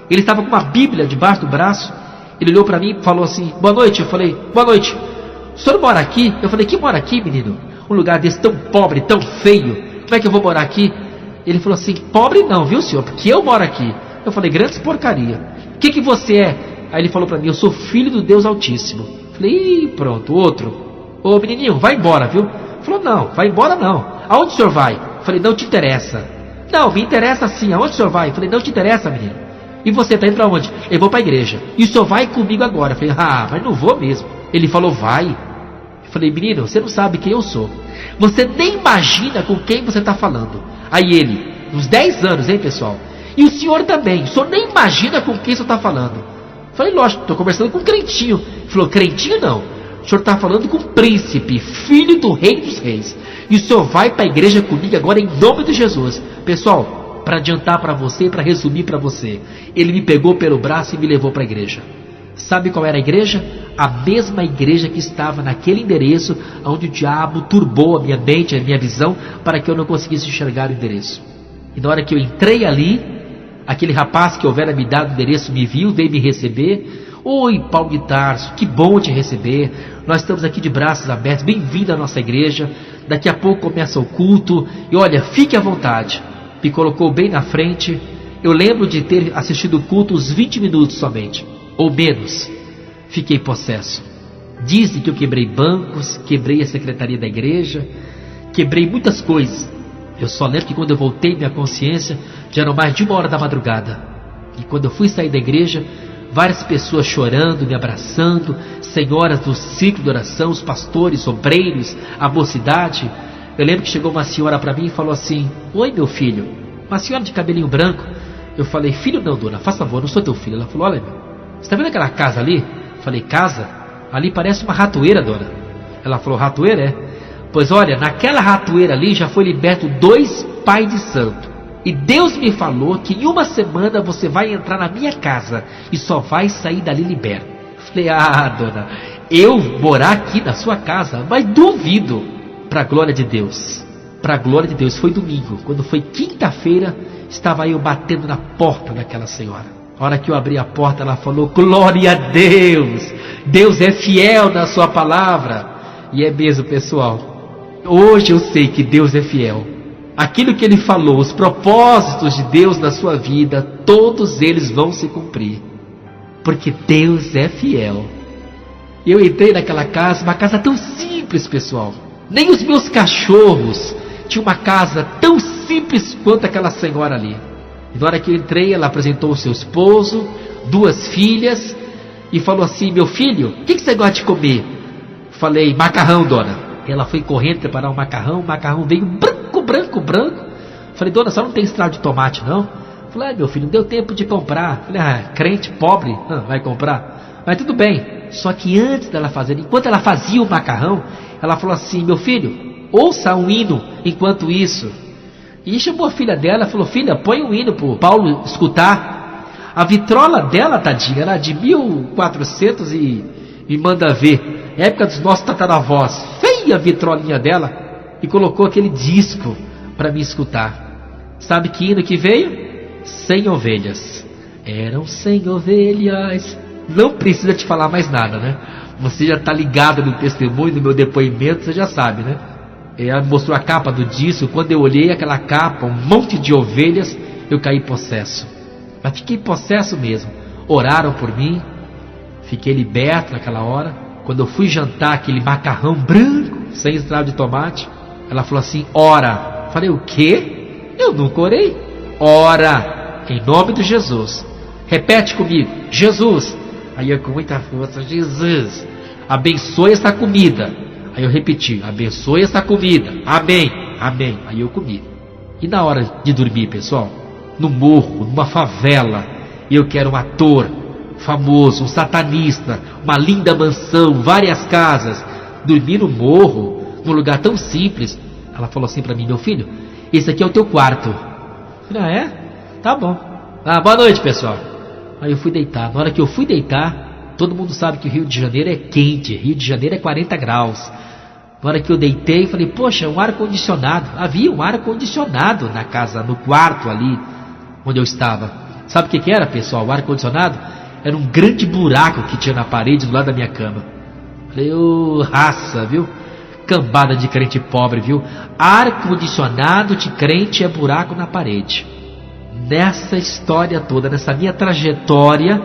Ele estava com uma Bíblia debaixo do braço. Ele olhou para mim e falou assim: boa noite. Eu falei: boa noite. O senhor mora aqui? Eu falei: que mora aqui, menino? Um lugar desse tão pobre, tão feio. Como é que eu vou morar aqui? Ele falou assim: pobre não, viu, senhor? Porque eu moro aqui. Eu falei: grandes porcaria. O que você é? Aí ele falou para mim: eu sou filho do Deus Altíssimo. Eu falei: ih, pronto, outro. Ô menininho, vai embora, viu? Ele falou: não, vai embora não. Aonde o senhor vai? Eu falei: não te interessa. Não, me interessa sim. Aonde o senhor vai? Eu falei: não te interessa, menino. E você está indo para onde? Eu vou para a igreja. E o senhor vai comigo agora? Eu falei: ah, mas não vou mesmo. Ele falou: vai. Eu falei: menino, você não sabe quem eu sou. Você nem imagina com quem você está falando. Aí ele: uns 10 anos, hein, pessoal? E o senhor também. O senhor nem imagina com quem você está falando. Eu falei: lógico, estou conversando com um crentinho. Ele falou: crentinho não. O senhor está falando com um príncipe, filho do rei dos reis. E o senhor vai para a igreja comigo agora em nome de Jesus. Pessoal, para adiantar para você, para resumir para você, ele me pegou pelo braço e me levou para a igreja. Sabe qual era a igreja? A mesma igreja que estava naquele endereço onde o diabo turbou a minha mente, a minha visão, para que eu não conseguisse enxergar o endereço. E na hora que eu entrei ali, aquele rapaz que houvera me dado o endereço me viu, veio me receber. Oi, Paulo de Tarso, que bom te receber. Nós estamos aqui de braços abertos, bem-vindo à nossa igreja. Daqui a pouco começa o culto e olha, fique à vontade. Me colocou bem na frente. Eu lembro de ter assistido o culto uns 20 minutos somente, ou menos. Fiquei possesso. Dizem que eu quebrei bancos, quebrei a secretaria da igreja, quebrei muitas coisas. Eu só lembro que quando eu voltei minha consciência, já eram mais de 1 hora da madrugada. E quando eu fui sair da igreja, várias pessoas chorando, me abraçando, senhoras do ciclo de oração, os pastores, obreiros, a mocidade. Eu lembro que chegou uma senhora para mim e falou assim: oi, meu filho. Uma senhora de cabelinho branco. Eu falei: filho não, dona, faça favor, não sou teu filho. Ela falou: olha, você está vendo aquela casa ali? Eu falei: casa? Ali parece uma ratoeira, dona. Ela falou: ratoeira, é? Pois olha, naquela ratoeira ali já foi liberto 2 pais de santo. E Deus me falou que em uma semana você vai entrar na minha casa e só vai sair dali liberto. Falei, dona, eu morar aqui na sua casa? Mas duvido. Para a glória de Deus. Para a glória de Deus. Foi domingo. Quando foi quinta-feira, estava eu batendo na porta daquela senhora. A hora que eu abri a porta, ela falou, glória a Deus. Deus é fiel na sua palavra. E é mesmo, pessoal. Hoje eu sei que Deus é fiel. Aquilo que Ele falou, os propósitos de Deus na sua vida, todos eles vão se cumprir. Porque Deus é fiel. Eu entrei naquela casa, uma casa tão simples, pessoal. Nem os meus cachorros tinham uma casa tão simples quanto aquela senhora ali. E na hora que eu entrei, ela apresentou o seu esposo, 2 filhas, e falou assim, meu filho, o que você gosta de comer? Falei, macarrão, dona. Ela foi correndo preparar um macarrão, o macarrão veio branco. Falei, dona, só não tem estrada de tomate, não? Falei, meu filho, não deu tempo de comprar. Falei, crente pobre, vai comprar. Mas tudo bem. Só que antes dela fazer, enquanto ela fazia o macarrão, ela falou assim, meu filho, ouça um hino enquanto isso. E chamou a filha dela, falou, filha, põe um hino pro Paulo escutar. A vitrola dela, tadinha, era de 1400 e manda ver. Época dos nossos tataravós. Feia a vitrolinha dela. E colocou aquele disco para me escutar. Sabe que hino que veio? 100 ovelhas. Eram 100 ovelhas. Não precisa te falar mais nada, né? Você já está ligado no testemunho, no meu depoimento, você já sabe, né? Ela mostrou a capa do disco. Quando eu olhei aquela capa, um monte de ovelhas, eu caí possesso. Mas fiquei possesso mesmo. Oraram por mim, fiquei liberto naquela hora. Quando eu fui jantar aquele macarrão branco, sem estrada de tomate, ela falou assim, ora. Falei, o quê? Eu nunca orei. Ora, em nome de Jesus. Repete comigo, Jesus. Aí eu com muita força, Jesus, abençoe essa comida. Aí eu repeti, abençoe essa comida. Amém, amém. Aí eu comi. E na hora de dormir, pessoal, no morro, numa favela, eu que era um ator famoso, um satanista, uma linda mansão, várias casas, dormir no morro, num lugar tão simples. Ela falou assim pra mim, meu filho, esse aqui é o teu quarto. Eu falei, é? Tá bom. Boa noite, pessoal. Aí eu fui deitar. Na hora que eu fui deitar, todo mundo sabe que o Rio de Janeiro é quente. Rio de Janeiro é 40 graus. Na hora que eu deitei, falei, poxa, um ar-condicionado. Havia um ar-condicionado na casa, no quarto ali, onde eu estava. Sabe o que era, pessoal? O ar-condicionado era um grande buraco que tinha na parede do lado da minha cama. Falei, raça, viu? Cambada de crente pobre, viu? Ar-condicionado de crente é buraco na parede. Nessa história toda, nessa minha trajetória,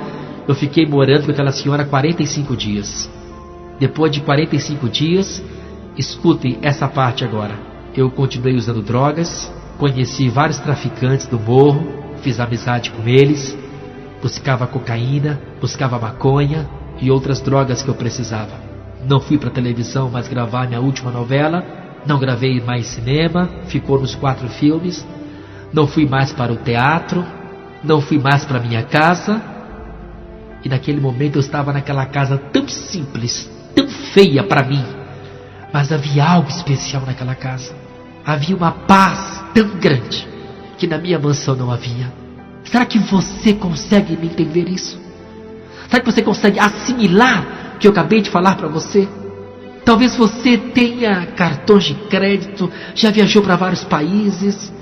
eu fiquei morando com aquela senhora 45 dias. Depois de 45 dias, escutem essa parte agora. Eu continuei usando drogas, conheci vários traficantes do morro, fiz amizade com eles, buscava cocaína, buscava maconha e outras drogas que eu precisava. Não fui para televisão mais gravar minha última novela, não gravei mais cinema, ficou nos 4 filmes. Não fui mais para o teatro, não fui mais para minha casa. E naquele momento eu estava naquela casa tão simples, tão feia para mim. Mas havia algo especial naquela casa. Havia uma paz tão grande que na minha mansão não havia. Será que você consegue me entender isso? Será que você consegue assimilar o que eu acabei de falar para você? Talvez você tenha cartões de crédito, já viajou para vários países.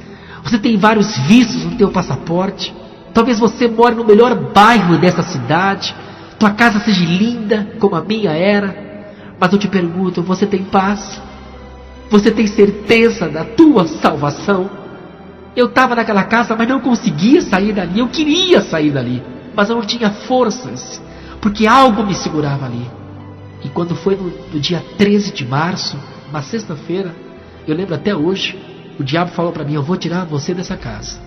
Você tem vários vícios no teu passaporte. Talvez você more no melhor bairro dessa cidade. Tua casa seja linda, como a minha era. Mas eu te pergunto, você tem paz? Você tem certeza da tua salvação? Eu estava naquela casa, mas não conseguia sair dali. Eu queria sair dali, mas eu não tinha forças, porque algo me segurava ali. E quando foi no dia 13 de março, uma sexta-feira, eu lembro até hoje, o diabo falou para mim, eu vou tirar você dessa casa.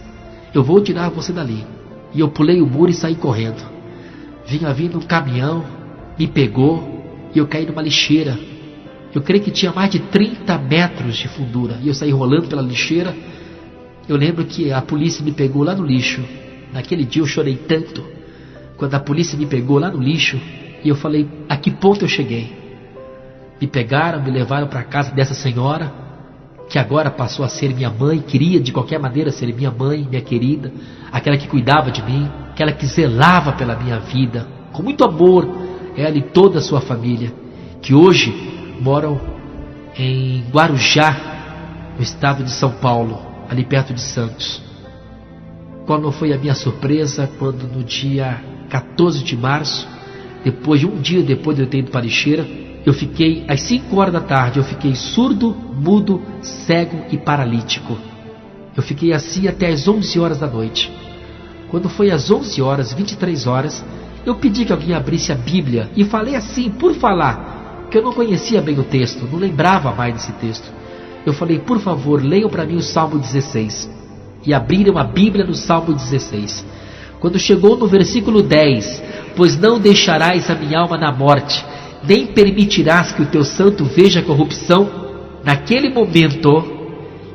Eu vou tirar você dali. E eu pulei o muro e saí correndo. Vinha vindo um caminhão, me pegou e eu caí numa lixeira. Eu creio que tinha mais de 30 metros de fundura. E eu saí rolando pela lixeira. Eu lembro que a polícia me pegou lá no lixo. Naquele dia eu chorei tanto. Quando a polícia me pegou lá no lixo, e eu falei, a que ponto eu cheguei? Me pegaram, me levaram para a casa dessa senhora. que agora passou a ser minha mãe, queria de qualquer maneira ser minha mãe, minha querida, aquela que cuidava de mim, aquela que zelava pela minha vida, com muito amor, ela e toda a sua família, que hoje moram em Guarujá, no estado de São Paulo, ali perto de Santos. Qual não foi a minha surpresa quando no dia 14 de março, um dia depois de eu ter ido para Lixeira, eu fiquei, às 5 horas da tarde, eu fiquei surdo, mudo, cego e paralítico. Eu fiquei assim até às 11 horas da noite. Quando foi às 11 horas, 23 horas, eu pedi que alguém abrisse a Bíblia e falei assim, por falar, que eu não conhecia bem o texto, não lembrava mais desse texto. Eu falei, por favor, leiam para mim o Salmo 16. E abriram a Bíblia no Salmo 16. Quando chegou no versículo 10, pois não deixarás a minha alma na morte, nem permitirás que o teu santo veja a corrupção. Naquele momento,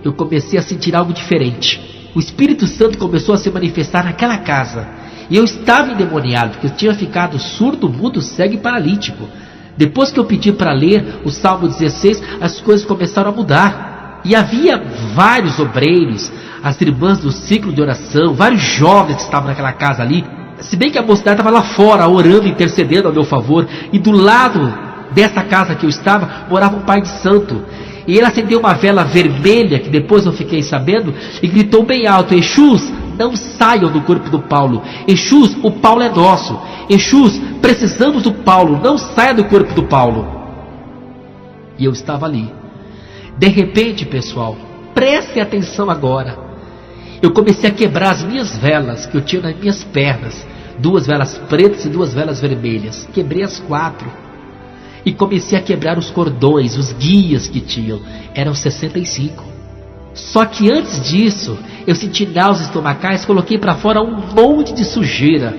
eu comecei a sentir algo diferente. O Espírito Santo começou a se manifestar naquela casa. E eu estava endemoniado, porque eu tinha ficado surdo, mudo, cego e paralítico. Depois que eu pedi para ler o Salmo 16, as coisas começaram a mudar. E havia vários obreiros, as irmãs do ciclo de oração, vários jovens que estavam naquela casa ali. Se bem que a mocidade estava lá fora, orando, intercedendo a meu favor. E do lado dessa casa que eu estava, morava um pai de santo. E ele acendeu uma vela vermelha, que depois eu fiquei sabendo, e gritou bem alto, Exus, não saiam do corpo do Paulo. Exus, o Paulo é nosso. Exus, precisamos do Paulo, não saia do corpo do Paulo. E eu estava ali. De repente, pessoal, prestem atenção agora. Eu comecei a quebrar as minhas velas que eu tinha nas minhas pernas. 2 velas pretas e 2 velas vermelhas. Quebrei as 4. E comecei a quebrar os cordões, os guias que tinham. Eram 65. Só que antes disso, eu senti náuseas estomacais, coloquei para fora um monte de sujeira.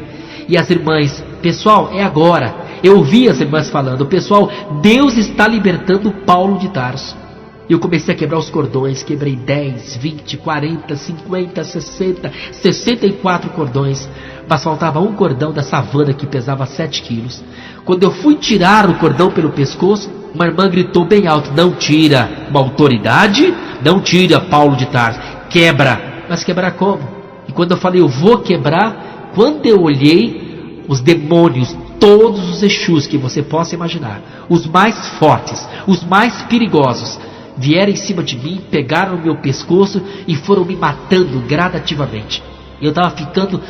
E as irmãs, pessoal, é agora. Eu ouvi as irmãs falando, pessoal, Deus está libertando Paulo de Tarso. E eu comecei a quebrar os cordões, quebrei 10, 20, 40, 50, 60, 64 cordões. Mas faltava um cordão da savana que pesava 7 quilos. Quando eu fui tirar o cordão pelo pescoço, uma irmã gritou bem alto, não tira, uma autoridade, não tira Paulo de Tarso, quebra. Mas quebrar como? E quando eu falei, eu vou quebrar, quando eu olhei, os demônios, todos os Exus que você possa imaginar, os mais fortes, os mais perigosos, vieram em cima de mim, pegaram o meu pescoço e foram me matando gradativamente. Eu estava ficando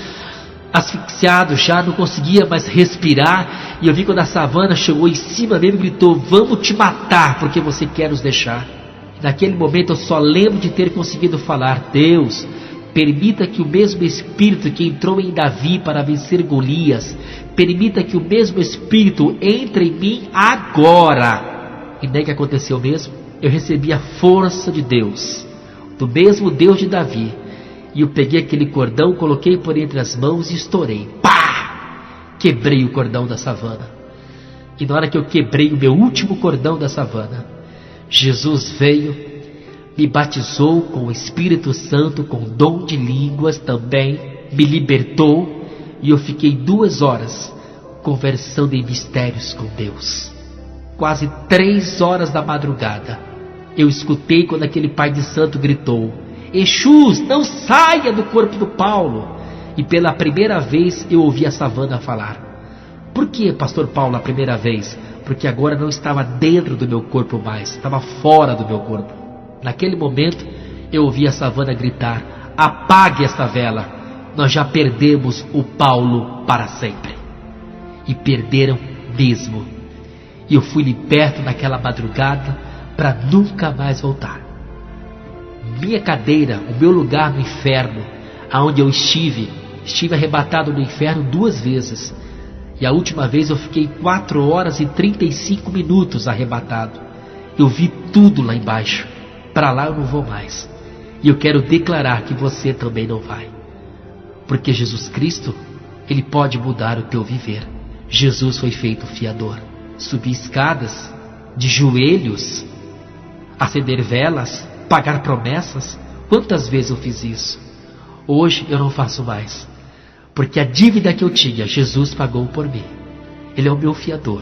asfixiado já, não conseguia mais respirar. E eu vi quando a savana chegou em cima dele e gritou, vamos te matar porque você quer nos deixar. Naquele momento eu só lembro de ter conseguido falar, Deus, permita que o mesmo Espírito que entrou em Davi para vencer Golias, permita que o mesmo Espírito entre em mim agora. E nem que aconteceu mesmo. Eu recebi a força de Deus, do mesmo Deus de Davi. E eu peguei aquele cordão, coloquei por entre as mãos e estourei. Pá! Quebrei o cordão da savana. E na hora que eu quebrei o meu último cordão da savana, Jesus veio, me batizou com o Espírito Santo, com dom de línguas também, me libertou. E eu fiquei 2 horas conversando em mistérios com Deus. Quase 3 horas da madrugada, eu escutei quando aquele pai de santo gritou, Exus, não saia do corpo do Paulo. E pela primeira vez eu ouvi a savana falar. Por que, pastor Paulo, a primeira vez? Porque agora não estava dentro do meu corpo mais, estava fora do meu corpo. Naquele momento eu ouvi a savana gritar, apague esta vela, nós já perdemos o Paulo para sempre. E perderam mesmo. E eu fui liberto naquela madrugada para nunca mais voltar. Minha cadeira, o meu lugar no inferno, aonde eu estive arrebatado no inferno 2 vezes. E a última vez eu fiquei 4 horas e 35 minutos arrebatado. Eu vi tudo lá embaixo. Para lá eu não vou mais. E eu quero declarar que você também não vai. Porque Jesus Cristo, Ele pode mudar o teu viver. Jesus foi feito fiador. Subir escadas, de joelhos, acender velas, pagar promessas. Quantas vezes eu fiz isso? Hoje eu não faço mais, porque a dívida que eu tinha, Jesus pagou por mim. Ele é o meu fiador.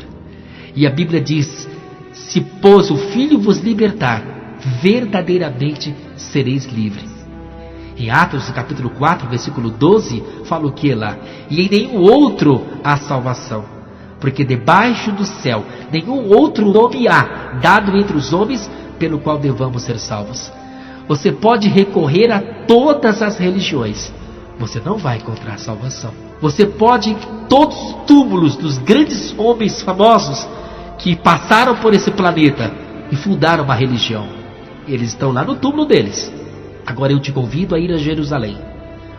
E a Bíblia diz, se pois o Filho vos libertar, verdadeiramente sereis livres. Em Atos, capítulo 4, versículo 12, fala o que lá? E em nenhum outro há salvação, porque debaixo do céu nenhum outro nome há, dado entre os homens, pelo qual devamos ser salvos. Você pode recorrer a todas as religiões, você não vai encontrar salvação. Você pode ir em todos os túmulos dos grandes homens famosos que passaram por esse planeta e fundaram uma religião. Eles estão lá no túmulo deles. Agora eu te convido a ir a Jerusalém.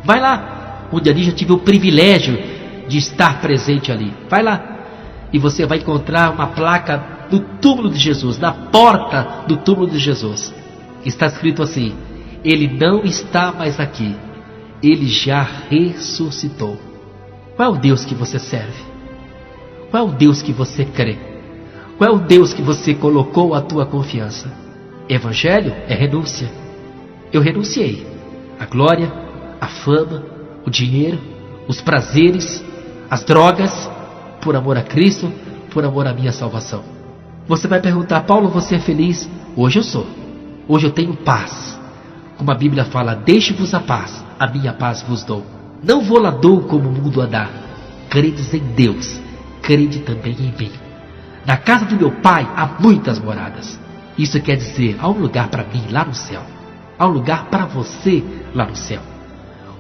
Vai lá, onde ali já tive o privilégio de estar presente ali. Vai lá e você vai encontrar uma placa do túmulo de Jesus, na porta do túmulo de Jesus. Está escrito assim: Ele não está mais aqui, Ele já ressuscitou. Qual é o Deus que você serve? Qual é o Deus que você crê? Qual é o Deus que você colocou a tua confiança? Evangelho é renúncia. Eu renunciei à glória, à fama, o dinheiro, os prazeres, as drogas, por amor a Cristo, por amor à minha salvação. Você vai perguntar: Paulo, você é feliz? Hoje eu sou. Hoje eu tenho paz. Como a Bíblia fala: deixe-vos a paz, a minha paz vos dou. Não vou lá dou como o mundo a dá. Credes em Deus, crede também em mim. Na casa do meu Pai há muitas moradas. Isso quer dizer, há um lugar para mim lá no céu. Há um lugar para você lá no céu.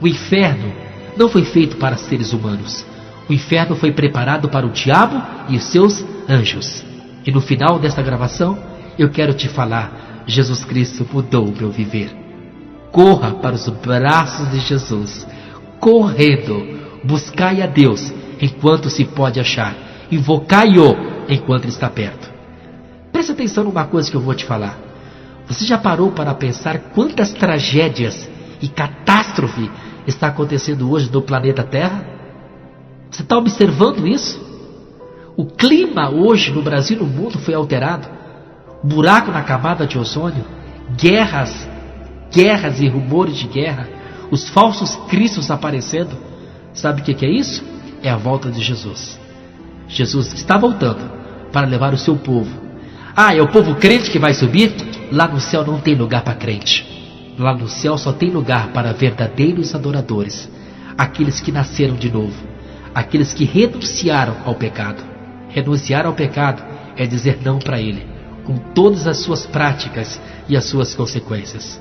O inferno não foi feito para seres humanos. O inferno foi preparado para o diabo e os seus anjos. E no final desta gravação, eu quero te falar: Jesus Cristo mudou o meu viver. Corra para os braços de Jesus. Correndo, buscai a Deus enquanto se pode achar. Invocai-o enquanto ele está perto. Preste atenção numa coisa que eu vou te falar. Você já parou para pensar quantas tragédias e catástrofe está acontecendo hoje no planeta Terra? Você está observando isso? O clima hoje no Brasil e no mundo foi alterado. Buraco na camada de ozônio, guerras e rumores de guerra, os falsos cristos aparecendo. Sabe o que é isso? É a volta de Jesus. Jesus está voltando para levar o seu povo. É o povo crente que vai subir? Lá no céu não tem lugar para crente. Lá no céu só tem lugar para verdadeiros adoradores, aqueles que nasceram de novo, aqueles que renunciaram ao pecado. Renunciar ao pecado é dizer não para ele, com todas as suas práticas e as suas consequências.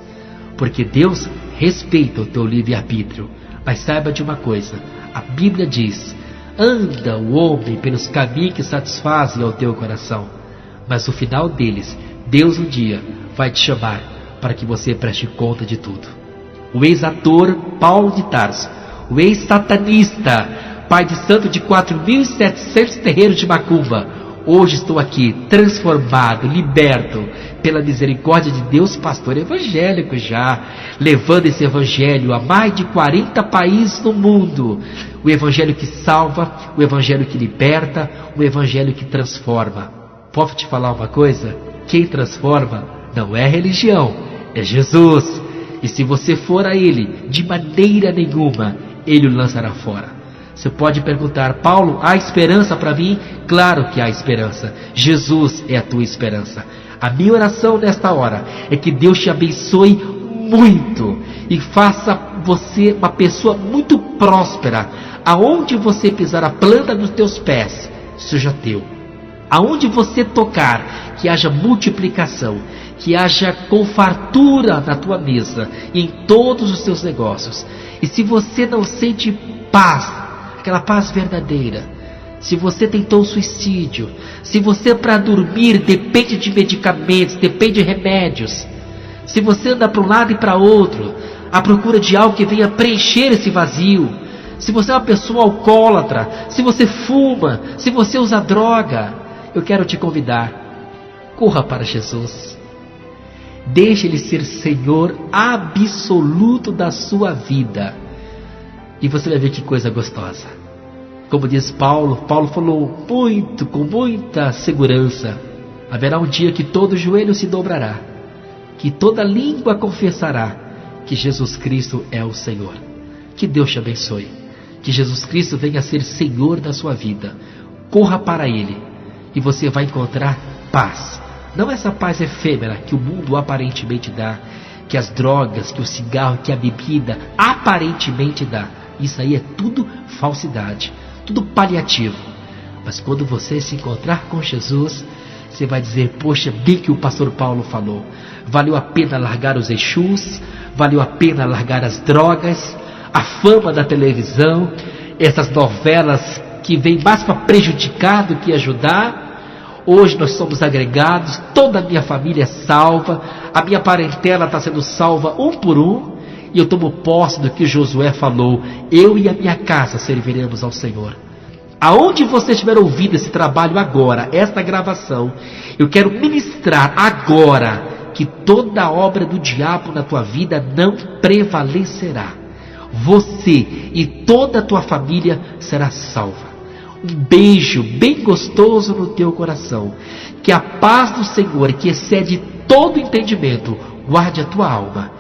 Porque Deus respeita o teu livre-arbítrio. Mas saiba de uma coisa: a Bíblia diz: anda o homem pelos caminhos que satisfazem ao teu coração, mas no final deles, Deus um dia vai te chamar para que você preste conta de tudo. O ex-ator Paulo de Tarso, o ex-satanista, pai de santo de 4.700 terreiros de macumba, hoje estou aqui, transformado, liberto, pela misericórdia de Deus, pastor evangélico já, levando esse evangelho a mais de 40 países no mundo. O evangelho que salva, o evangelho que liberta, o evangelho que transforma. Posso te falar uma coisa? Quem transforma não é religião, é Jesus. E se você for a Ele, de maneira nenhuma, Ele o lançará fora. Você pode perguntar: Paulo, há esperança para mim? Claro que há esperança. Jesus é a tua esperança. A minha oração nesta hora é que Deus te abençoe muito e faça você uma pessoa muito próspera. Aonde você pisar a planta dos teus pés, seja teu. Aonde você tocar, que haja multiplicação, que haja com fartura na tua mesa e em todos os teus negócios. E se você não sente paz, aquela paz verdadeira, se você tentou suicídio, se você para dormir depende de medicamentos, depende de remédios, se você anda para um lado e para outro, à procura de algo que venha preencher esse vazio, se você é uma pessoa alcoólatra, se você fuma, se você usa droga, eu quero te convidar: corra para Jesus. Deixe Ele ser Senhor absoluto da sua vida. E você vai ver que coisa gostosa. Como diz Paulo falou muito, com muita segurança: haverá um dia que todo joelho se dobrará, que toda língua confessará que Jesus Cristo é o Senhor. Que Deus te abençoe. Que Jesus Cristo venha a ser Senhor da sua vida. Corra para Ele e você vai encontrar paz, Não essa paz efêmera que o mundo aparentemente dá, que as drogas, que o cigarro, que a bebida aparentemente dá. Isso aí é tudo falsidade, tudo paliativo. Mas quando você se encontrar com Jesus, você vai dizer: poxa, bem que o pastor Paulo falou. Valeu a pena largar os Exus, valeu a pena largar as drogas, a fama da televisão, essas novelas que vêm mais para prejudicar do que ajudar. Hoje nós somos agregados, toda a minha família é salva, a minha parentela está sendo salva um por um, e eu tomo posse do que Josué falou: eu e a minha casa serviremos ao Senhor. Aonde você estiver ouvindo esse trabalho agora, esta gravação, eu quero ministrar agora que toda obra do diabo na tua vida não prevalecerá. Você e toda a tua família será salva. Um beijo bem gostoso no teu coração. Que a paz do Senhor, que excede todo entendimento, guarde a tua alma.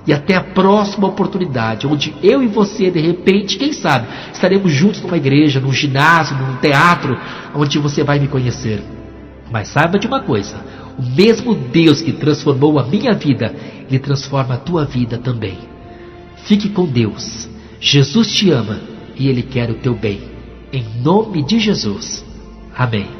E até a próxima oportunidade, onde eu e você, de repente, quem sabe, estaremos juntos numa igreja, num ginásio, num teatro, onde você vai me conhecer. Mas saiba de uma coisa: o mesmo Deus que transformou a minha vida, Ele transforma a tua vida também. Fique com Deus. Jesus te ama e Ele quer o teu bem. Em nome de Jesus. Amém.